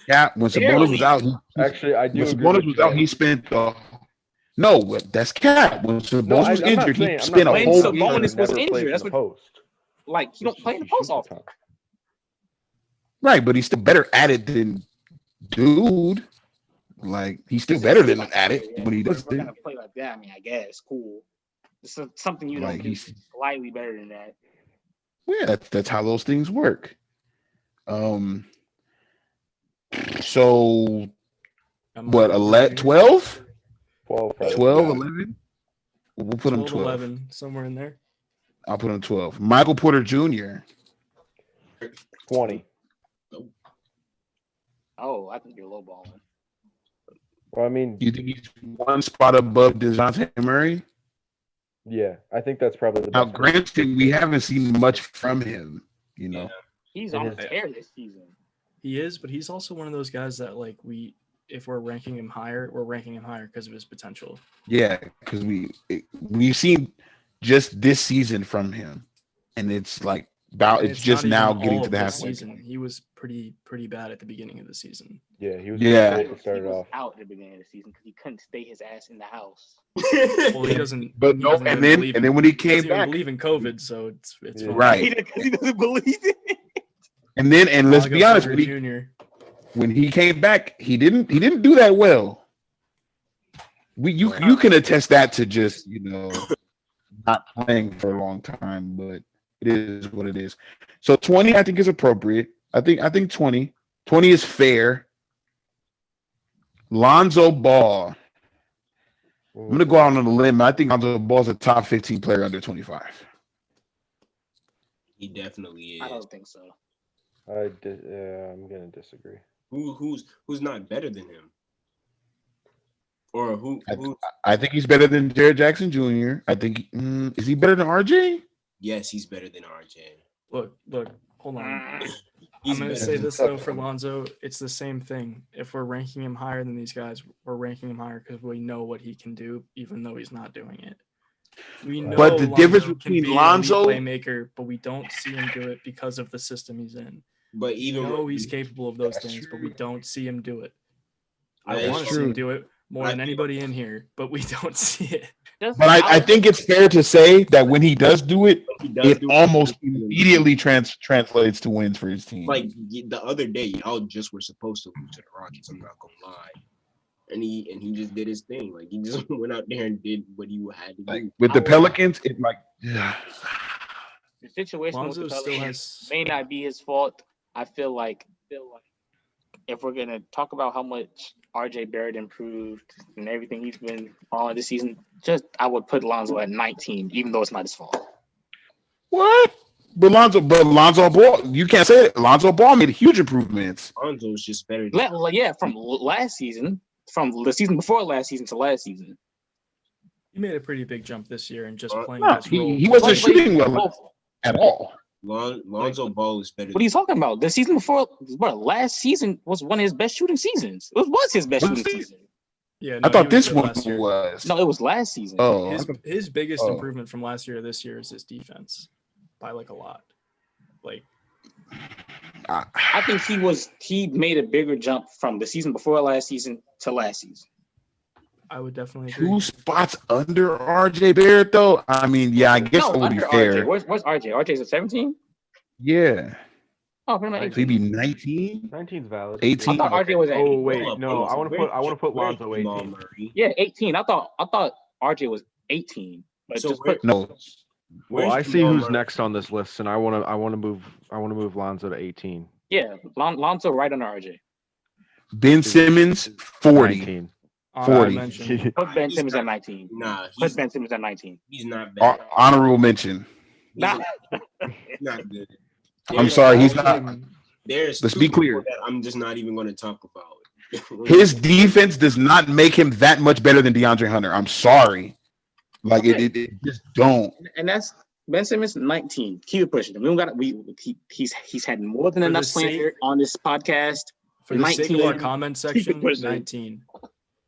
Yeah, when Sabonis was out, I do. When Sabonis was out, he spent that's Cap. When Sabonis was injured, he spent a whole game. Sabonis was injured. That's what post. Like he don't play in the post often. Right, but he's still better at it than dude. Like he's still better than at it when he does. We're gonna play like that. I mean, I guess cool. It's something you don't do slightly better than that. Well, yeah, that's how those things work. So what? 11, 12? 12, 11? We'll put him 12. 11, somewhere in there. I'll put him 12. Michael Porter Jr. 20. Oh, I think you're lowballing. Well, I mean, You think he's one spot above DeJounte Murray? Yeah, I think that's probably the Now, best. granted, we haven't seen much from him, you know. He's on tear this season. He is, but he's also one of those guys that like if we're ranking him higher, we're ranking him higher because of his potential. Yeah, because we've seen just this season from him, and it's like it's just now getting to the halfway season. He was pretty bad at the beginning of the season. Yeah, he was. Yeah, he was out at the beginning of the season because he couldn't stay his ass in the house. Well, he doesn't. But no, and then when he came back, believe in COVID, so it's fine. Right. Because he doesn't believe it. And let's be honest, when he came back, he didn't do that well. You can attest that to just not playing for a long time, but it is what it is. So 20, I think, is appropriate. I think 20 is fair. Lonzo Ball. I'm gonna go out on a limb. I think Lonzo Ball is a top 15 player under 25. He definitely is. I don't think so. I'm gonna disagree. Who's not better than him? Or who? I think he's better than Jared Jackson Jr. I think is he better than RJ? Yes, he's better than RJ. Look, hold on. I'm going to say this, though, for Lonzo. It's the same thing. If we're ranking him higher than these guys, we're ranking him higher because we know what he can do, even though he's not doing it. We know but the Lonzo difference can between be Lonzo an elite playmaker, but we don't see him do it because of the system he's in. But we know he's capable of those things, but we don't see him do it. I want to see him do it more than anybody in here, but we don't see it. But I think it's fair to say that when he does do it, it almost immediately translates to wins for his team. Like the other day, y'all just were supposed to lose to the Rockets. I'm not gonna lie. and he just did his thing. Like he just went out there and did what he had to do. With the Pelicans, it the situation Lonzo with the still Pelicans has. may not be his fault. I feel like if we're gonna talk about how much RJ Barrett improved and everything he's been on this season, I would put Lonzo at 19, even though it's not his fault. What? But Lonzo Ball, you can't say it. Lonzo Ball made huge improvements. Lonzo's just better. From last season, from the season before last season to last season. He made a pretty big jump this year and just playing No, this role. he wasn't shooting well at all. Lonzo Ball is better. What are you talking about? The season before, last season was one of his best shooting seasons. It was his best shooting season. Yeah, I thought he this was one last year. was. No, it was last season. Oh, His biggest improvement from last year to this year is his defense by like a lot. Like, I think he made a bigger jump from the season before last season to last season. I would definitely agree. 2 spots under RJ Barrett, though. I mean, yeah, I guess No, that would be under fair. RJ. Where's RJ? RJ's at 17? Yeah. Oh, pretty much So he'd be 19, 19's valid. 18. I thought RJ was at Oh 18. wait, no, I want to put Lonzo 18. Yeah, 18. I thought RJ was 18. But So just where- put No. Well, I Where's see Jamal who's Murray? next on this list, and I want to move Lonzo to 18. Lonzo right under RJ. Ben Simmons, 40. 19. 40. Mentioned. Put Ben Simmons at 19. Nah, Put Ben Simmons at 19. he's not bad. Honorable mention. Nah. He's not good. I'm sorry, he's not. There's Let's two be clear. people that I'm just not even going to talk about. His defense does not make him that much better than DeAndre Hunter. I'm sorry. Like it just don't. And that's Ben Simmons 19. Keep pushing him. We don't got he's had more than For enough the sake- slander on this podcast. For the sake of 19. our comment section, pushing. 19.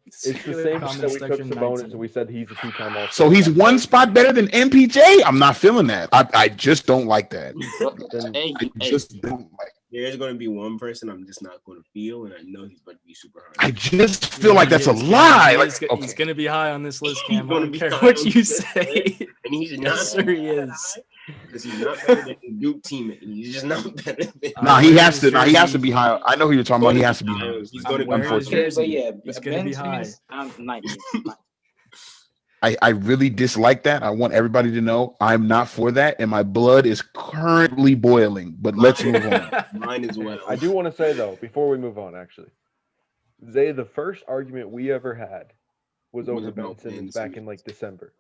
It's the same shit that we took Sabonis and we said he's a 2-time All-Star. So he's 1 spot better than MPJ. I'm not feeling that. I just don't like that. Hey, I just don't like. There's going to be one person I'm just not going to feel, and I know he's about to be super hard. I just feel like that's a lie. Like, He's going to be high on this list, He's Cam. I gonna don't be care high what on you this say. And he's not Yes, sir, he is. because he's not better than the Duke teammate. He's just not better than. nah, he has to. Nah, he has to be high. I know who you're talking about. He has to be high. He's going to be. wearing his Unfortunately. jersey. yeah, He's going to Ben be high. Simmons, I'm 19. I really dislike that. I want everybody to know I'm not for that, and my blood is currently boiling. But let's move on. Mine as well. I do want to say though, before we move on, actually, Zay, the first argument we ever had was over Ben about Simmons Ben back in like December,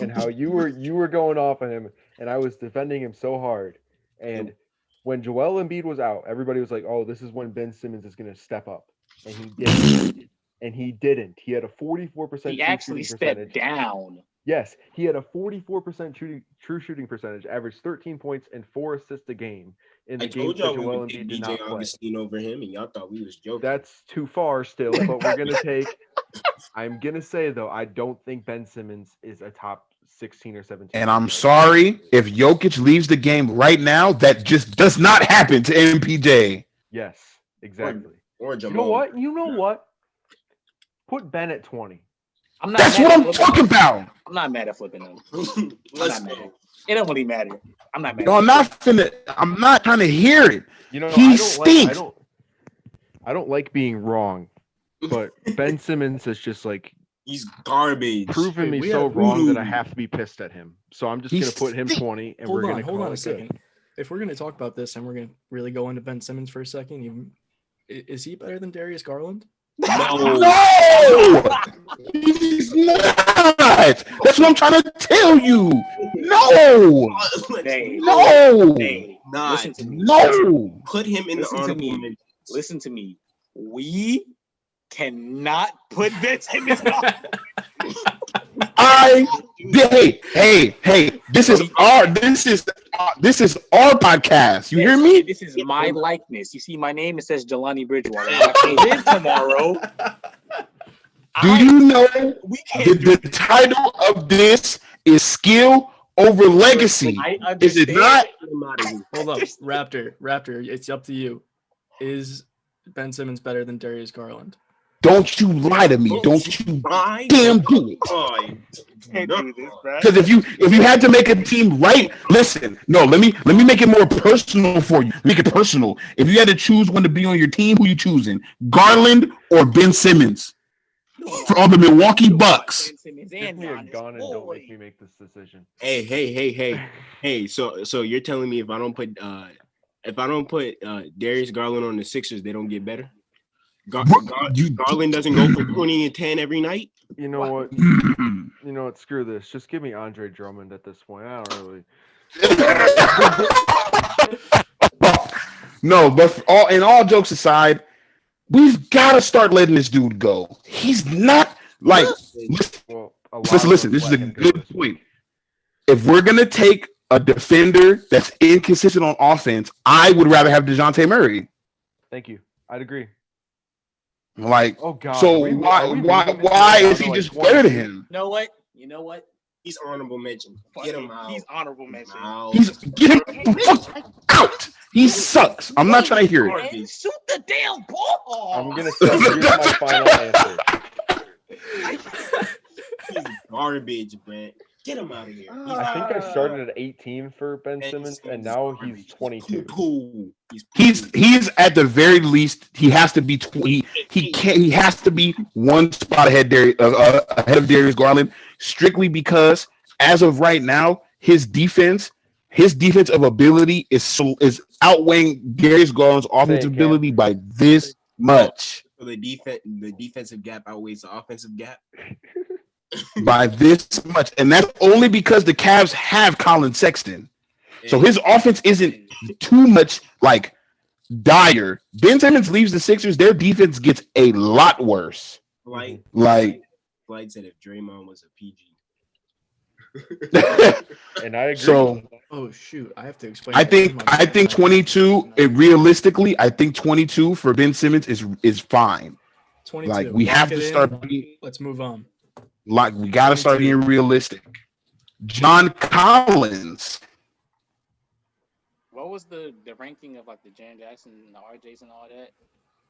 and how you were going off on him, and I was defending him so hard. And when Joel Embiid was out, everybody was like, "Oh, this is when Ben Simmons is going to step up," and he didn't. And he didn't. He had a 44%. He actually stepped down. Yes, he had a 44% true shooting percentage, averaged 13 points and 4 assists a game in the I games told that y'all we Joel would take Embiid did DJ not play. Augustine over him, and y'all thought we was joking. That's too far still, but we're gonna take. I'm gonna say though, I don't think Ben Simmons is a top 16 or 17. And I'm sorry if Jokic leaves the game right now. That just does not happen to MPJ. Yes, exactly. Or You Jamal. know what? You know what? Put Ben at 20. I'm not That's mad what at I'm flipping talking him. about. I'm not mad at flipping him. Let's I'm not go. mad. It don't really matter. I'm not mad. No, I'm not trying to hear it. You know, He I don't stinks. Like, I don't like being wrong, but Ben Simmons is just like He's garbage. proven me we so have- wrong that I have to be pissed at him. So I'm just He gonna put him stinks. 20, and Hold we're on, gonna hold call on a it good. second. If we're going to talk about this and we're going to really go into Ben Simmons for a second, is he better than Darius Garland? No, he's not. That's what I'm trying to tell you. No, Hey, no, hey, Nah, listen to me. no. put him in the Listen to honorable me. mention. Listen to me. We cannot put Ben Simmons on. Hey. This is our podcast. You hear me? This is my likeness. You see my name? It says Jelani Bridgewater. If I came in tomorrow. Do you know We can't the title of this is skill over legacy? I Is it not? Get him out of here. Hold up, Raptor, it's up to you. Is Ben Simmons better than Darius Garland? Don't you lie to me. Don't you Bye. damn do it. Bye. Can't do this, bro. Because if you had to make a team right, listen. No, let me make it more personal for you. Make it personal. If you had to choose one to be on your team, who you choosing? Garland or Ben Simmons? from the Milwaukee Bucks. Give me a gun and don't make me make this decision. Hey. So you're telling me if I don't put Darius Garland on the Sixers, they don't get better? Garland doesn't go for 20 and 10 every night. You know what? You know what? Screw this. Just give me Andre Drummond at this point. I don't really. No, but all jokes aside, we've got to start letting this dude go. He's not like. Listen. This is a good point. If we're gonna take a defender that's inconsistent on offense, I would rather have DeJounte Murray. Thank you. I'd agree. Like, oh god. So why is he just better than him? You know what? He's honorable mention. Get him out. He's honorable mention. Get him the fuck out. He sucks. I'm not trying to hear it. Shoot the damn ball. I'm gonna say here's my final answer. He's garbage, man. Get him out of here. I think I started at 18 for Ben Simmons, and now he's 22. He's at the very least he has to be he has to be one spot ahead of Darius Garland, strictly because as of right now his defensive ability is outweighing Darius Garland's offensive ability by this much. So the defensive gap outweighs the offensive gap. By this much, and that's only because the Cavs have Colin Sexton, so his offense isn't too much like dire. Ben Simmons leaves the Sixers, their defense gets a lot worse. Like said, if Draymond was a PG, and I agree. So, oh shoot, I have to explain. I think 22. Realistically, I think 22 for Ben Simmons is fine. 22. Like we have to start. Let's move on. Like we got to start being realistic. John Collins. What was the ranking of like the Jaren Jackson and the RJs and all that?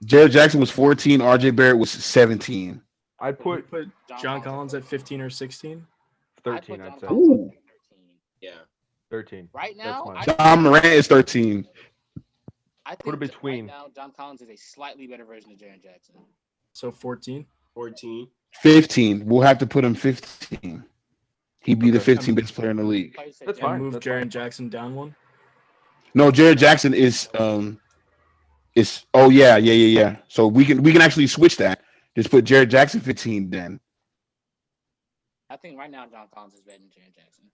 Jared Jackson was 14. RJ Barrett was 17. I'd put John Collins at 15 or 16. 13, I'd say. Ooh. Yeah, 13. Right now, John Morant is 13. I think put it between. Right now, John Collins is a slightly better version of Jaren Jackson. So 14. 15. We'll have to put him 15. He'd be the 15th best player in the league. That's fine. Move Jaren Jackson down one. No, Jared Jackson is oh yeah. So we can actually switch that. Just put Jared Jackson 15 then. I think right now John Collins is better than Jaren Jackson.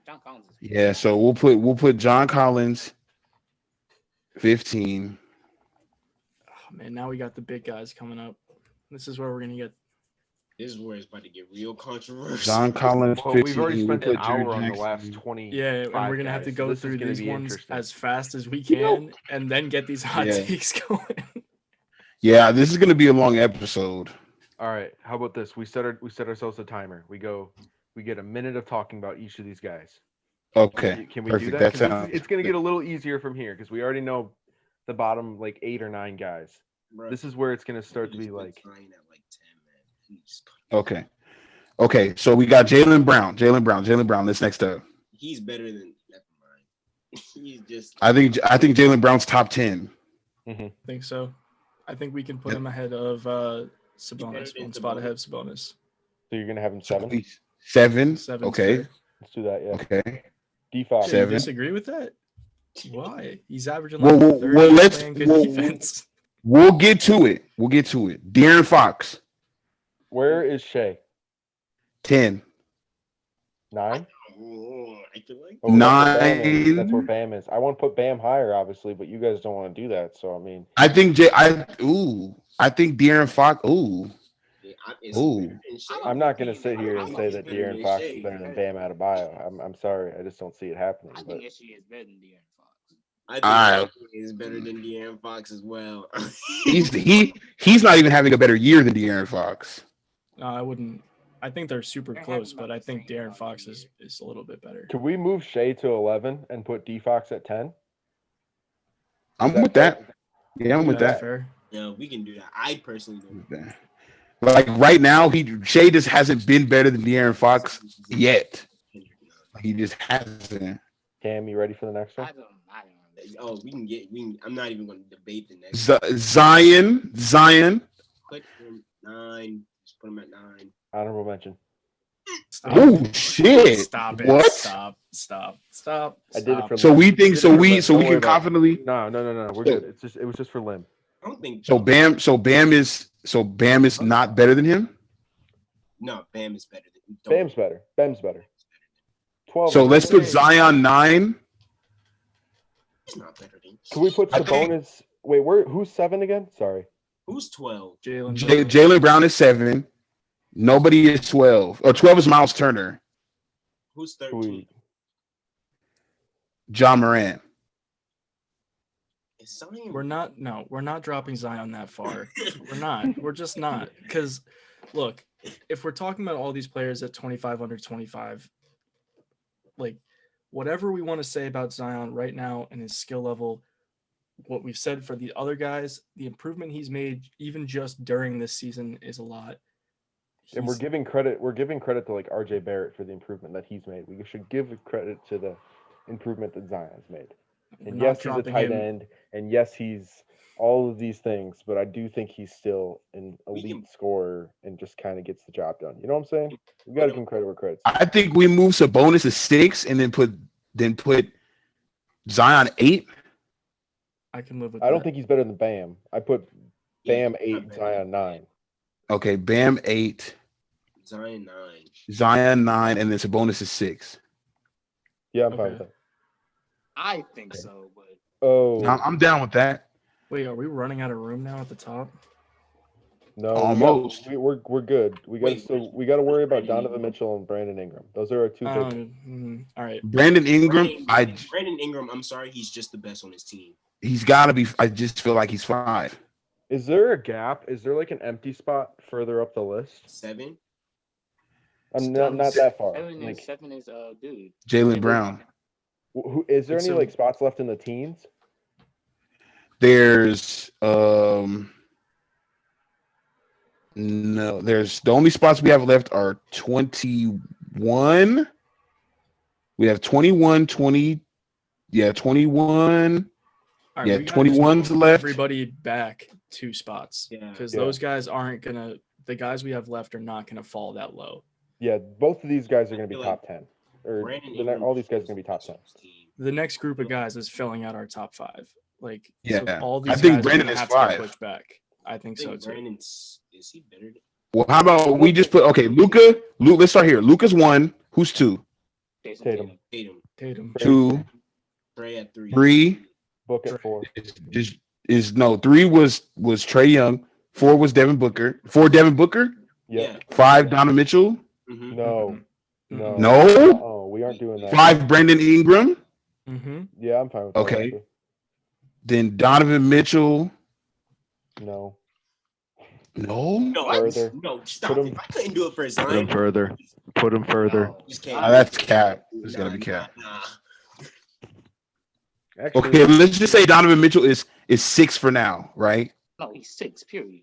John Collins is Yeah, so we'll put John Collins 15. Oh, man, now we got the big guys coming up. This is where we're gonna get. This is where it's about to get real controversial. John Collins 15. Well, we've already spent an hour on the last 20. Yeah, and we're gonna have to go through these ones as fast as we can, and then get these hot takes going. Yeah, this is gonna be a long episode. All right, how about this? We set ourselves a timer. We get a minute of talking about each of these guys. Okay, can we perfect. do that? It's gonna get a little easier from here because we already know the bottom like 8 or 9 guys. Right. This is where it's gonna start to be like. Okay. So we got Jaylen Brown. That's next up. He's better than. Never mind. He's just. I think Jaylen Brown's top 10. I think so. I think we can put him ahead of Sabonis. One spot ahead of Sabonis. So you're gonna have him 7. 7. Okay. Fair. Let's do that. Yeah. Okay. D5. 7. You disagree with that? Why? He's averaging defense. We'll get to it. De'Aaron Fox. Where is Shea? 10. 9? Oh, I feel like 9. That's where Bam is. I want to put Bam higher, obviously, but you guys don't want to do that. So I mean, I think De'Aaron Fox. I'm not going to sit here and say that De'Aaron Fox is better than Bam Adebayo. I'm sorry. I just don't see it happening. I think she is better than De'Aaron Fox. I think he's better than De'Aaron Fox as well. he's not even having a better year than De'Aaron Fox. No, I wouldn't. I think they're super close, but I think De'Aaron Fox is a little bit better. Could we move Shea to 11 and put D Fox at 10? I'm with that. Yeah, I'm with that. Fair. Yeah, we can do that. I personally don't. Like right now, Shea just hasn't been better than De'Aaron Fox yet. He just hasn't. Cam, you ready for the next one? Oh, I'm not even going to debate the next. Zion. Put him 9. Put him at 9. Honorable mention. Stop. Oh shit! Stop it! What? Stop! I did it for. So Lim. we think. I So did it for we. Lim. So Don't we worry can about it. confidently. No. We're good. It was just for Lim. I don't think So Bam. So Bam is. So Bam is not better than him. No, Bam is better than Bam's better. Bam's better. 12. So let's put Zion 9. He's not better than. Can we put Sabonis? Wait, who's 7 again? Sorry. Who's 12? Jaylen Brown is 7. Nobody is 12. Or 12 is Miles Turner. Who's 13? John Morant. Is Zion? We're not dropping Zion that far. We're not. We're just not. Because, look, if we're talking about all these players at 25 under 25, like, whatever we want to say about Zion right now and his skill level, what we've said for the other guys, the improvement he's made even just during this season is a lot. And we're giving credit to like RJ Barrett for the improvement that he's made. We should give credit to the improvement that Zion's made. And yes, he's a tight end, and yes, he's all of these things, but I do think he's still an elite scorer and just kind of gets the job done. You know what I'm saying? We got to give him credit where credit's due. I think we move Sabonis to 6 and then put Zion 8. I can live with I don't think he's better than Bam. I put Bam 8, Zion 9. Okay, Bam 8, Zion 9, and then Sabonis is 6. Yeah, I'm fine with that. I think so, but Oh, I'm down with that. Wait, are we running out of room now at the top? no, Almost. we're good. We got to worry about Donovan Mitchell and Brandon Ingram. Those are our two big. All right. Brandon Ingram, Brandon Ingram, I'm sorry, he's just the best on his team. he's got to be. I just feel like he's 5. Is there a gap? Is there like an empty spot further up the list? 7. I'm not that far. Seven is dude. Jaylen Brown. Who is there any like spots left in the teens? There's no. There's the only spots we have left are 21. We have 21, 20. Yeah, 21. All right, Yeah, we gotta 21's just move left. Everybody back 2 spots. Yeah. Because those guys aren't gonna. The guys we have left are not gonna fall that low. Yeah, both of these guys are going to be I feel top 10. Or Brandon all these guys are going to be top 10. The next group of guys is filling out our top 5. Like, Yeah, so all these I think guys Brandon are is gonna have to get 5. pushed back. I think so too. Brandon's is he better than Well, how about we just put Luka? Let's start here. Luka's 1. Who's 2? Tatum. Tatum. 2, Trey at 3. 3 Book at 4. is no 3 was Trey Young. 4 was Devin Booker. 4 Devin Booker. Yeah. 5 Donovan Mitchell. Mm-hmm. No. Oh, we aren't doing that. 5 Brandon Ingram. Mm-hmm. Yeah, I'm fine with that. Okay. Actually. Then Donovan Mitchell. No. No, Further. Stop Put him- it. I couldn't do it for Put Zion. him further. Put him further. No, just can't. That's cap. It's gotta be cap. Nah. Actually, Okay, let's just say Donovan Mitchell is 6 for now, right? No, he's 6. Period.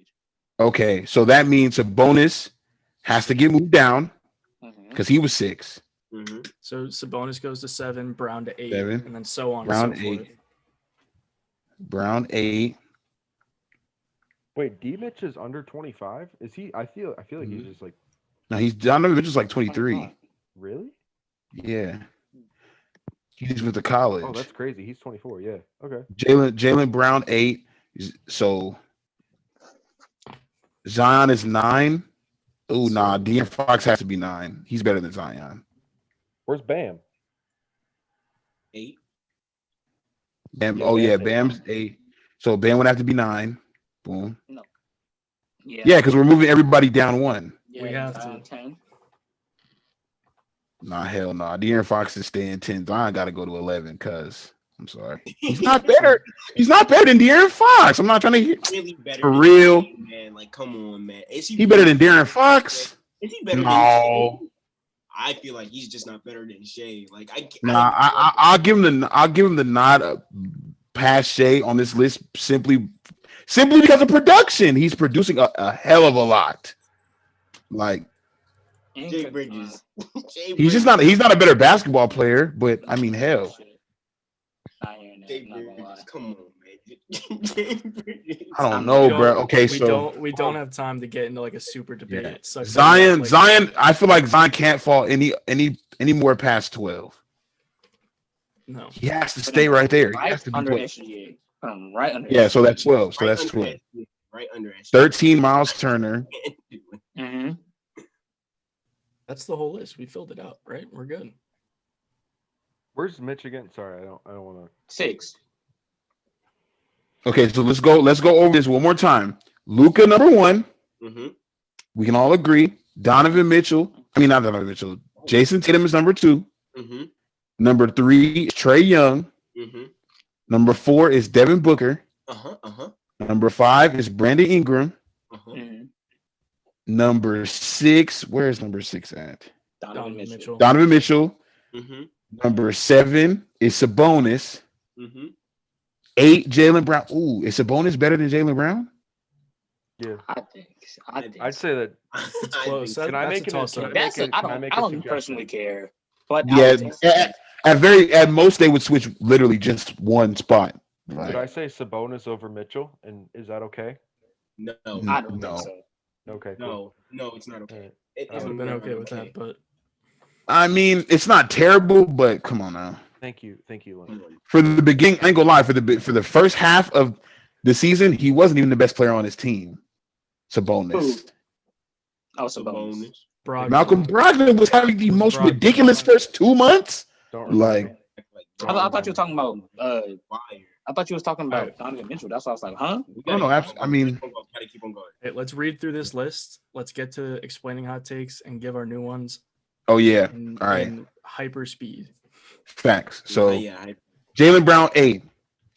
Okay, so that means a bonus has to get moved down because he was 6. Mm-hmm. So Sabonis goes to 7, Brown to 8, 7, and then so on Brown and so 8, forth. Brown 8. wait, D Mitch is under 25? Is he? I feel like he's just like, No, Donovan Mitchell's like 23. really? Yeah, he's with the college. Oh, that's crazy. He's 24. Yeah. Okay. Jaylen Brown 8. So Zion is 9. Oh, nah. De'Aaron Fox has to be 9. He's better than Zion. Where's Bam? 8. Bam. Yeah, Oh, Bam's yeah. 8. Bam's 8. So Bam would have to be 9. Boom. Yeah. Yeah, because we're moving everybody down 1. Yeah, We have to. 10. Nah, hell nah. De'Aaron Fox is staying 10. Zion got to go to 11 because I'm sorry. He's not better. He's not better than De'Aaron Fox. I'm not trying to hear. Really better For than real? Shea, man. Like, come on, man. Is He better than De'Aaron Fox? Is he better than No. Shea? I feel like he's just not better than Shea. Like, Nah, I'll give him the nod past Shea on this list simply because of production. He's producing a hell of a lot. Like Jay Bridges. he's not a better basketball player, but I mean hell. Jay Bridges. Come on, man. I don't know, bro. Okay, we don't have time to get into like a super debate. Yeah. It sucks Zion. I feel like Zion can't fall any more past 12. No, he has to stay right there. He has to be under 12. SGA. Right under. Yeah, so that's 12. So that's 12. Right under SGA. 13, Miles Turner. Mm-hmm. that's the whole list. We filled it out, right? We're good. Where's Mitch again? Sorry, I don't want to. 6. Okay, so let's go over this one more time. Luka number 1. Mm-hmm. We can all agree. Donovan Mitchell. I mean, not Donovan Mitchell. Jason Tatum is number 2. Mm-hmm. Number 3 is Trae Young. Mm-hmm. Number 4 is Devin Booker. Uh-huh. Uh-huh. Number 5 is Brandon Ingram. Uh-huh. Mm-hmm. Number 6, where is number 6 at? Donovan Mitchell. Donovan Mitchell. Mm-hmm. Number 7 is Sabonis. Mm-hmm. 8, Jaylen Brown. Ooh, is Sabonis better than Jaylen Brown? Yeah, I think. I'd say that. It's close. Can I make it? I don't personally care, but Yeah, at most they would switch literally just one spot. Right? Did I say Sabonis over Mitchell? And is that okay? No. I don't think so. Okay. Cool. No, it's not okay. I would have been okay with that, but I mean, it's not terrible, but come on now. Thank you, Lynn. For the beginning, I ain't gonna lie. For the first half of the season, he wasn't even the best player on his team. Sabonis. Oh, Sabonis. Malcolm Brogdon was having the most ridiculous first 2 months. Like, I thought you were talking about. I thought you was talking about Donovan Mitchell. That's why I was like, huh? No, I mean, gotta keep on going. hey, let's read through this list. Let's get to explaining hot takes and give our new ones. oh yeah, In, all right, in hyper speed. facts. So Yeah. Jaylen Brown 8,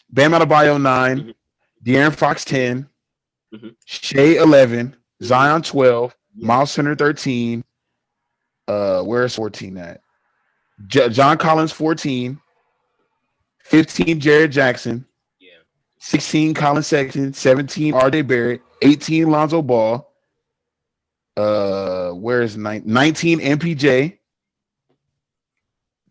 Bam Adebayo 9, De'Aaron Fox 10, Shea 11, Zion 12, Miles Turner 13. Where's 14 at? John Collins 14, 15 Jared Jackson, 16 Colin Sexton, 17 RJ Barrett, 18 Lonzo Ball. Where's 19 MPJ,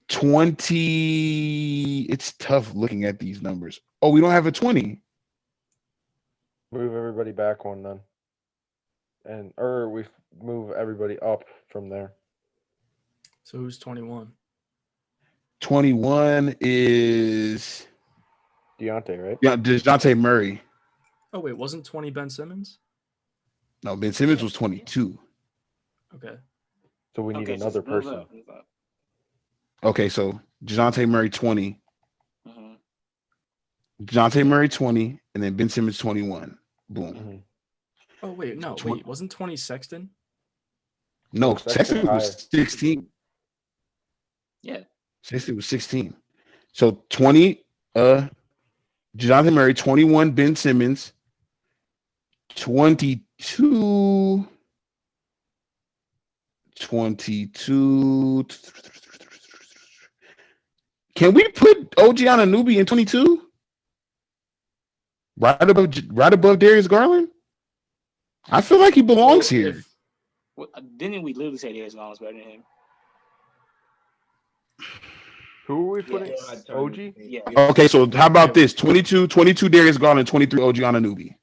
20. It's tough looking at these numbers. Oh, we don't have a 20. Move everybody back one then, or we move everybody up from there. So who's 21? 21 is Deontay, right? yeah, DeJounte Murray. Oh wait, wasn't 20 Ben Simmons? No, Ben Simmons was 22. Okay. So we need another person. Okay, so DeJounte Murray 20. DeJounte Murray 20, and then Ben Simmons 21. Boom. Mm-hmm. Oh wait, no, wait, wasn't 20 Sexton? No, Sexton Sexton was 16. Yeah. Sexton was 16. So 20, DeJounte Murray, 21, Ben Simmons, 22. Can we put OG Anunoby in 22? Right above Darius Garland? I feel like he belongs here. Didn't we literally say Darius Garland's better than him? Who are we putting? OG? Yeah. Okay, so how about this? 22 Darius Garland, 23 OG Anunoby.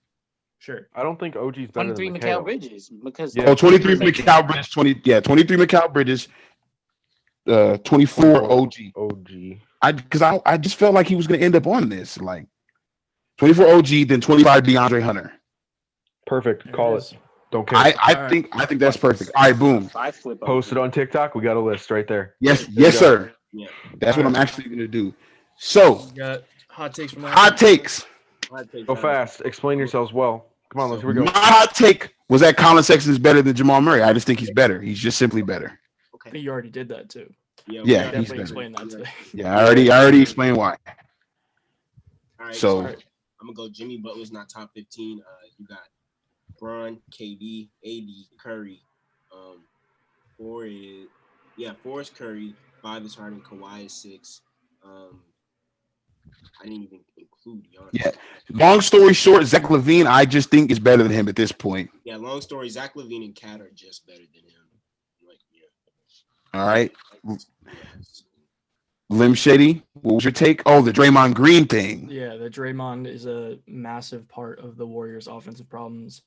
Sure. I don't think OG's better 23 than Mikal Bridges because 23 Mikal Bridges, 23 Mikal Bridges, 24 OG. I just felt like he was going to end up on this, like 24 OG, then 25 DeAndre Hunter. Perfect. Call it. Don't care. I think that's perfect. All right, boom. Post it on TikTok. We got a list right there. Yes, sir. Yeah. That's what I'm actually going to do. So, we got hot takes from hot takes. Go fast. Explain yourselves well. Come on, let's go. My hot take was that Colin Sexton is better than Jamal Murray. I just think he's better. He's just simply better. Okay. You already did that too. Yeah, definitely explained that today. Yeah, I already explained why. All right, so I'm gonna go. Jimmy Butler's not top 15. You got Bron, KD, AD, Curry. 4 is Curry. 5 is Harden. Kawhi is 6. I didn't even include Giannis. Yeah. Long story short, Zach LaVine, I just think is better than him at this point. Yeah. Long story. Zach LaVine and Cat are just better than him. Like, yeah. All right. Lim Shady, what was your take? Oh, the Draymond Green thing. Yeah, the Draymond is a massive part of the Warriors' offensive problems.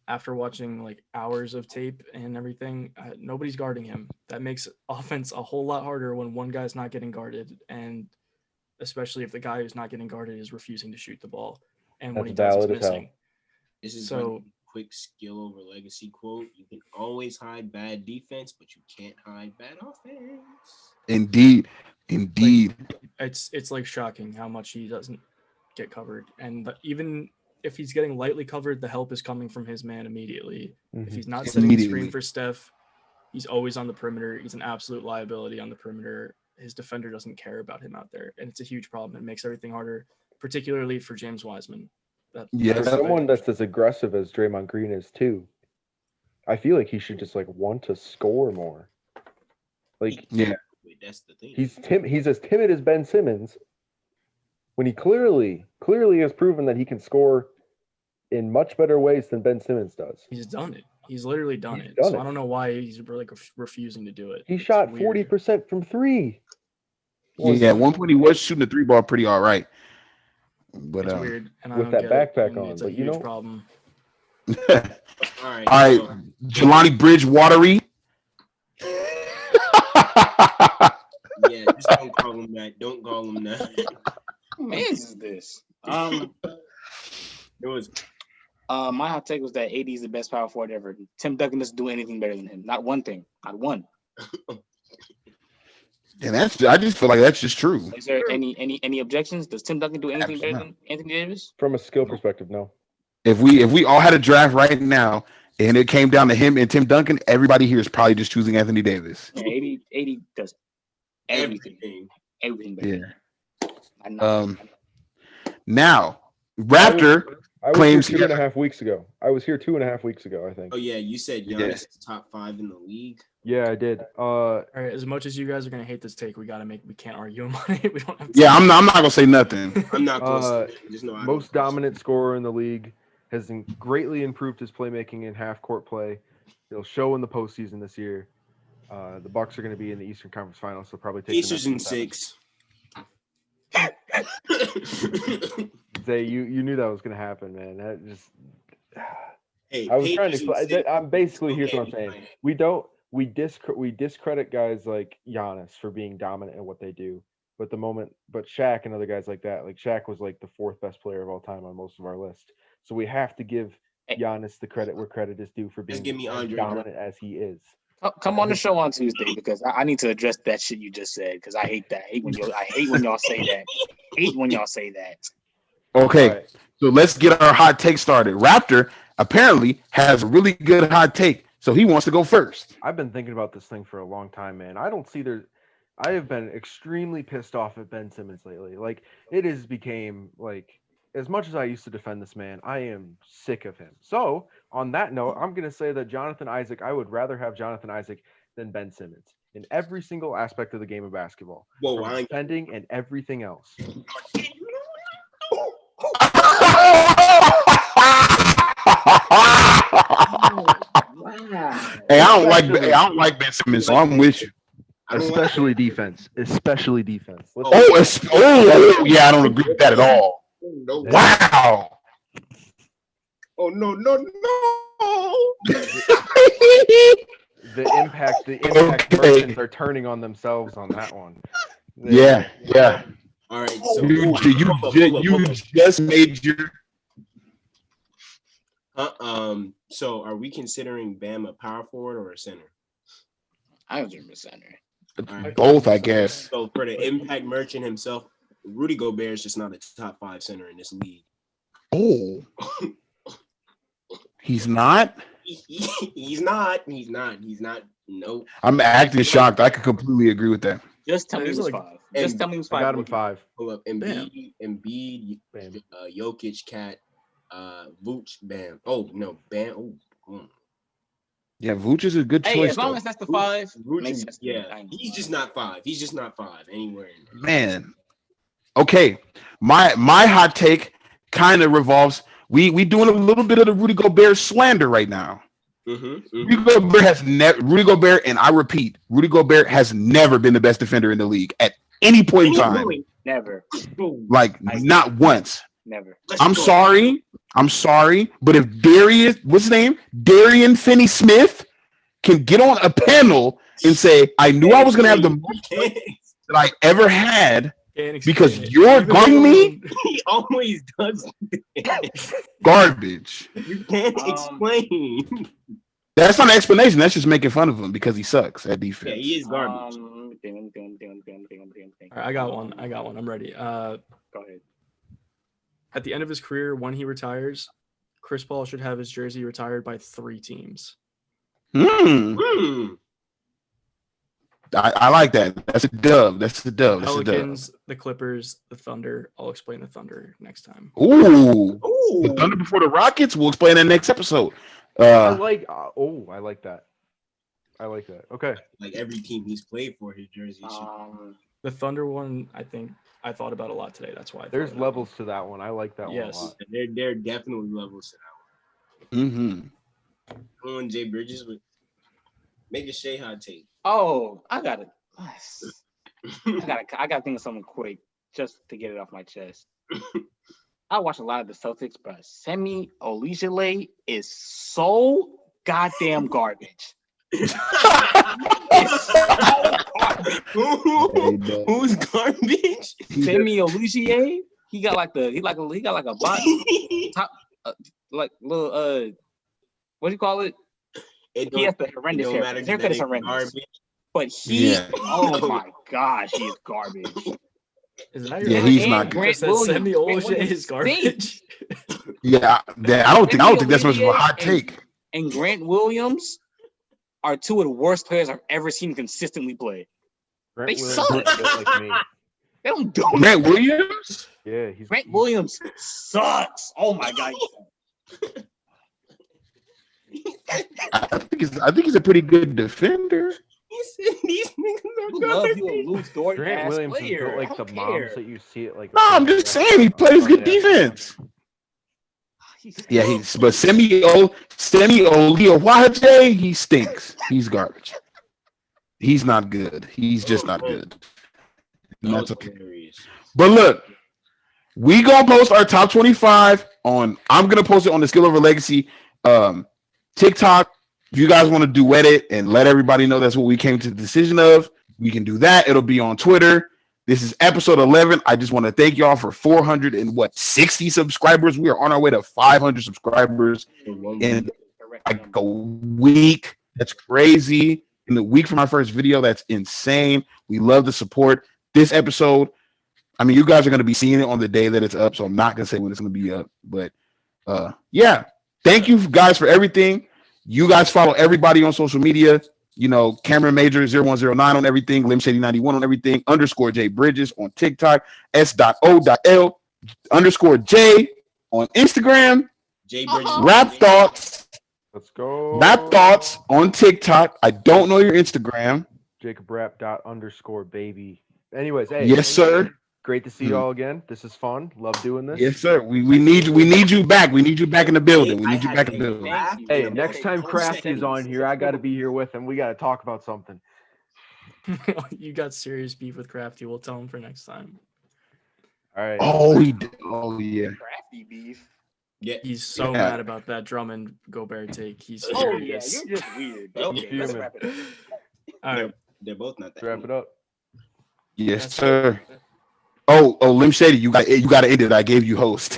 After watching like hours of tape and everything, nobody's guarding him. That makes offense a whole lot harder when one guy's not getting guarded, and especially if the guy who's not getting guarded is refusing to shoot the ball, and when he does, he's missing. This is so quick skill over legacy quote. You can always hide bad defense, but you can't hide bad offense. Indeed. Like, it's like shocking how much he doesn't get covered, and even if he's getting lightly covered, the help is coming from his man immediately. Mm-hmm. If he's not setting the screen for Steph, he's always on the perimeter. He's an absolute liability on the perimeter. His defender doesn't care about him out there, and it's a huge problem. It makes everything harder, particularly for James Wiseman. Someone that's as aggressive as Draymond Green is too. I feel like he should just like want to score more. Like, yeah, that's the thing. He's as timid as Ben Simmons, when he clearly has proven that he can score in much better ways than Ben Simmons does. He's done it. He's literally done it. I don't know why he's like refusing to do it. He shot 40% from three. Yeah, at one point he was shooting the three ball pretty all right. But it's weird. And with that backpack on, it's a huge problem. All right. Jelani Bridgewatery. Yeah, just don't call him that. Don't call him that. Who is this? It was. My hot take was that AD is the best power forward ever. Tim Duncan doesn't do anything better than him. Not one thing. Not one. And I just feel like that's just true. Is there any objections? Does Tim Duncan do anything better than Anthony Davis? From a skill perspective, no. If we all had a draft right now and it came down to him and Tim Duncan, everybody here is probably just choosing Anthony Davis. Yeah, AD does everything better. Yeah. Now, Raptor claims 2.5 weeks ago. I was here 2.5 weeks ago, I think. Oh yeah, you said Giannis is top 5 in the league. Yeah, I did. All right, as much as you guys are gonna hate this take, we can't argue on it. We don't have to I'm not gonna say nothing. I'm not gonna say just know most dominant scorer in the league, has greatly improved his playmaking in half court play. It'll show in the postseason this year. The Bucks are going to be in the Eastern Conference Finals, so probably take Pacers in 6. Zay, you knew that was going to happen, man. That just. Hey, I was trying to. I'm basically here's what I'm saying. We discredit guys like Giannis for being dominant in what they do, but Shaq and other guys like that, like Shaq was like the 4th best player of all time on most of our list. So we have to give Giannis the credit where credit is due for being as dominant as he is. Come on the show on Tuesday because I need to address that shit you just said because I hate that. I hate when y'all say that. Hate when y'all say that. Okay, right. So let's get our hot take started. Raptor apparently has a really good hot take, so he wants to go first. I've been thinking about this thing for a long time, man. I have been extremely pissed off at Ben Simmons lately. Like, it has became like, as much as I used to defend this man, I am sick of him. So, on that note, I'm going to say that I would rather have Jonathan Isaac than Ben Simmons in every single aspect of the game of basketball. Whoa, defending and everything else. Hey, I don't like Ben Simmons, so I'm with you. Especially defense. Oh, yeah, I don't agree with that at all. No. Wow. Oh no. The impact merchants are turning on themselves on that one. Yeah. All right. So you just made your. So are we considering Bam a power forward or a center? I was a center. Right. Both, I guess. So for the impact merchant himself, Rudy Gobert is just not a top 5 center in this league. Oh, he's not. He's not. Nope. I'm acting shocked. I could completely agree with that. Just tell me he was 5. Just tell me he was 5. I got him 5. Pull up Embiid, Jokic, Cat, Vooch, Bam. Oh no, Bam. Oh. Yeah, Vooch is a good choice. As long as that's the 5, Vooch, he's just not 5. He's just not 5 anywhere in there. Man. Okay, my hot take kind of revolves. We doing a little bit of the Rudy Gobert slander right now. Rudy Gobert has never. Rudy Gobert, and I repeat, Rudy Gobert has never been the best defender in the league at any point in time. Never. Like not once. Never. I'm sorry, but if what's his name, Darian Finney-Smith, can get on a panel and say, "I knew I was going to have the most points that I ever had because you're guarding me." He always does garbage. You can't explain. That's not an explanation. That's just making fun of him because he sucks at defense. Yeah, he is garbage. All right, I got one. I'm ready. Go ahead. At the end of his career, when he retires, Chris Paul should have his jersey retired by 3 teams. I like that. That's a dub. Pelicans, the Clippers, the Thunder. I'll explain the Thunder next time. Ooh. The Thunder before the Rockets. We'll explain that next episode. I like that. Okay. Like every team he's played for, his jersey. The Thunder one, I think I thought about a lot today. That's why. There's levels to that one. I like that one a lot. There are definitely levels to that one. Come on, Jay Bridges, but make a Shea hot take. Oh, I gotta think of something quick just to get it off my chest. I watch a lot of the Celtics, but Semi Ojeleye is so goddamn garbage. Who's garbage? Semi Ojeleye. He got like a body top, like little what do you call it? He has the horrendous hair. His haircut is horrendous. Garbage. But oh my gosh, he is garbage. Is that he's not good. Semi Ojeleye is garbage. I don't think that's much of a hot take. And Grant Williams are 2 of the worst players I've ever seen consistently play. They suck. Like me. They don't do Grant Williams? Yeah, Grant Williams sucks. Oh my god. I think he's a pretty good defender. These niggas are garbage. Grant Williams is built like the moms that you see it like. No, I'm just saying he plays good defense. But Semi Ojeleye, he stinks. He's garbage. He's not good. He's just not good. And that's okay. But look, we gonna post our top 25 on. I'm gonna post it on the Skill Over Legacy TikTok. If you guys want to duet it and let everybody know that's what we came to the decision of, we can do that. It'll be on Twitter. This is episode 11. I just want to thank y'all for 460 subscribers. We are on our way to 500 subscribers in like a week. That's crazy. In the week from our first video, that's insane. We love the support. This episode, I mean, you guys are going to be seeing it on the day that it's up, so I'm not going to say when it's going to be up. But thank you guys for everything. You guys follow everybody on social media. You know, Cameron Major 0109 on everything, LimShady91 on everything, _J Bridges on TikTok, S.O.L_J on Instagram, J Bridges. Rap Thoughts. Let's go. Rap Thoughts on TikTok. I don't know your Instagram. JacobRap._baby. Anyways, hey. Yes, sir. Great to see you all again. This is fun. Love doing this. Yes, sir. We need you back. We need you back in the building. Hey, next time Crafty is on here, I got to be here with him. We got to talk about something. You got serious beef with Crafty. We'll tell him for next time. All right. Oh, he did. Oh, yeah. Crafty beef. Yeah. He's so mad about that Drummond Gobert take. He's furious. You're just weird. Okay, let's wrap it up. All right. They're both not that. Wrap it up. Yes, sir. Oh, Lim Shady, you got to end it. I gave you host.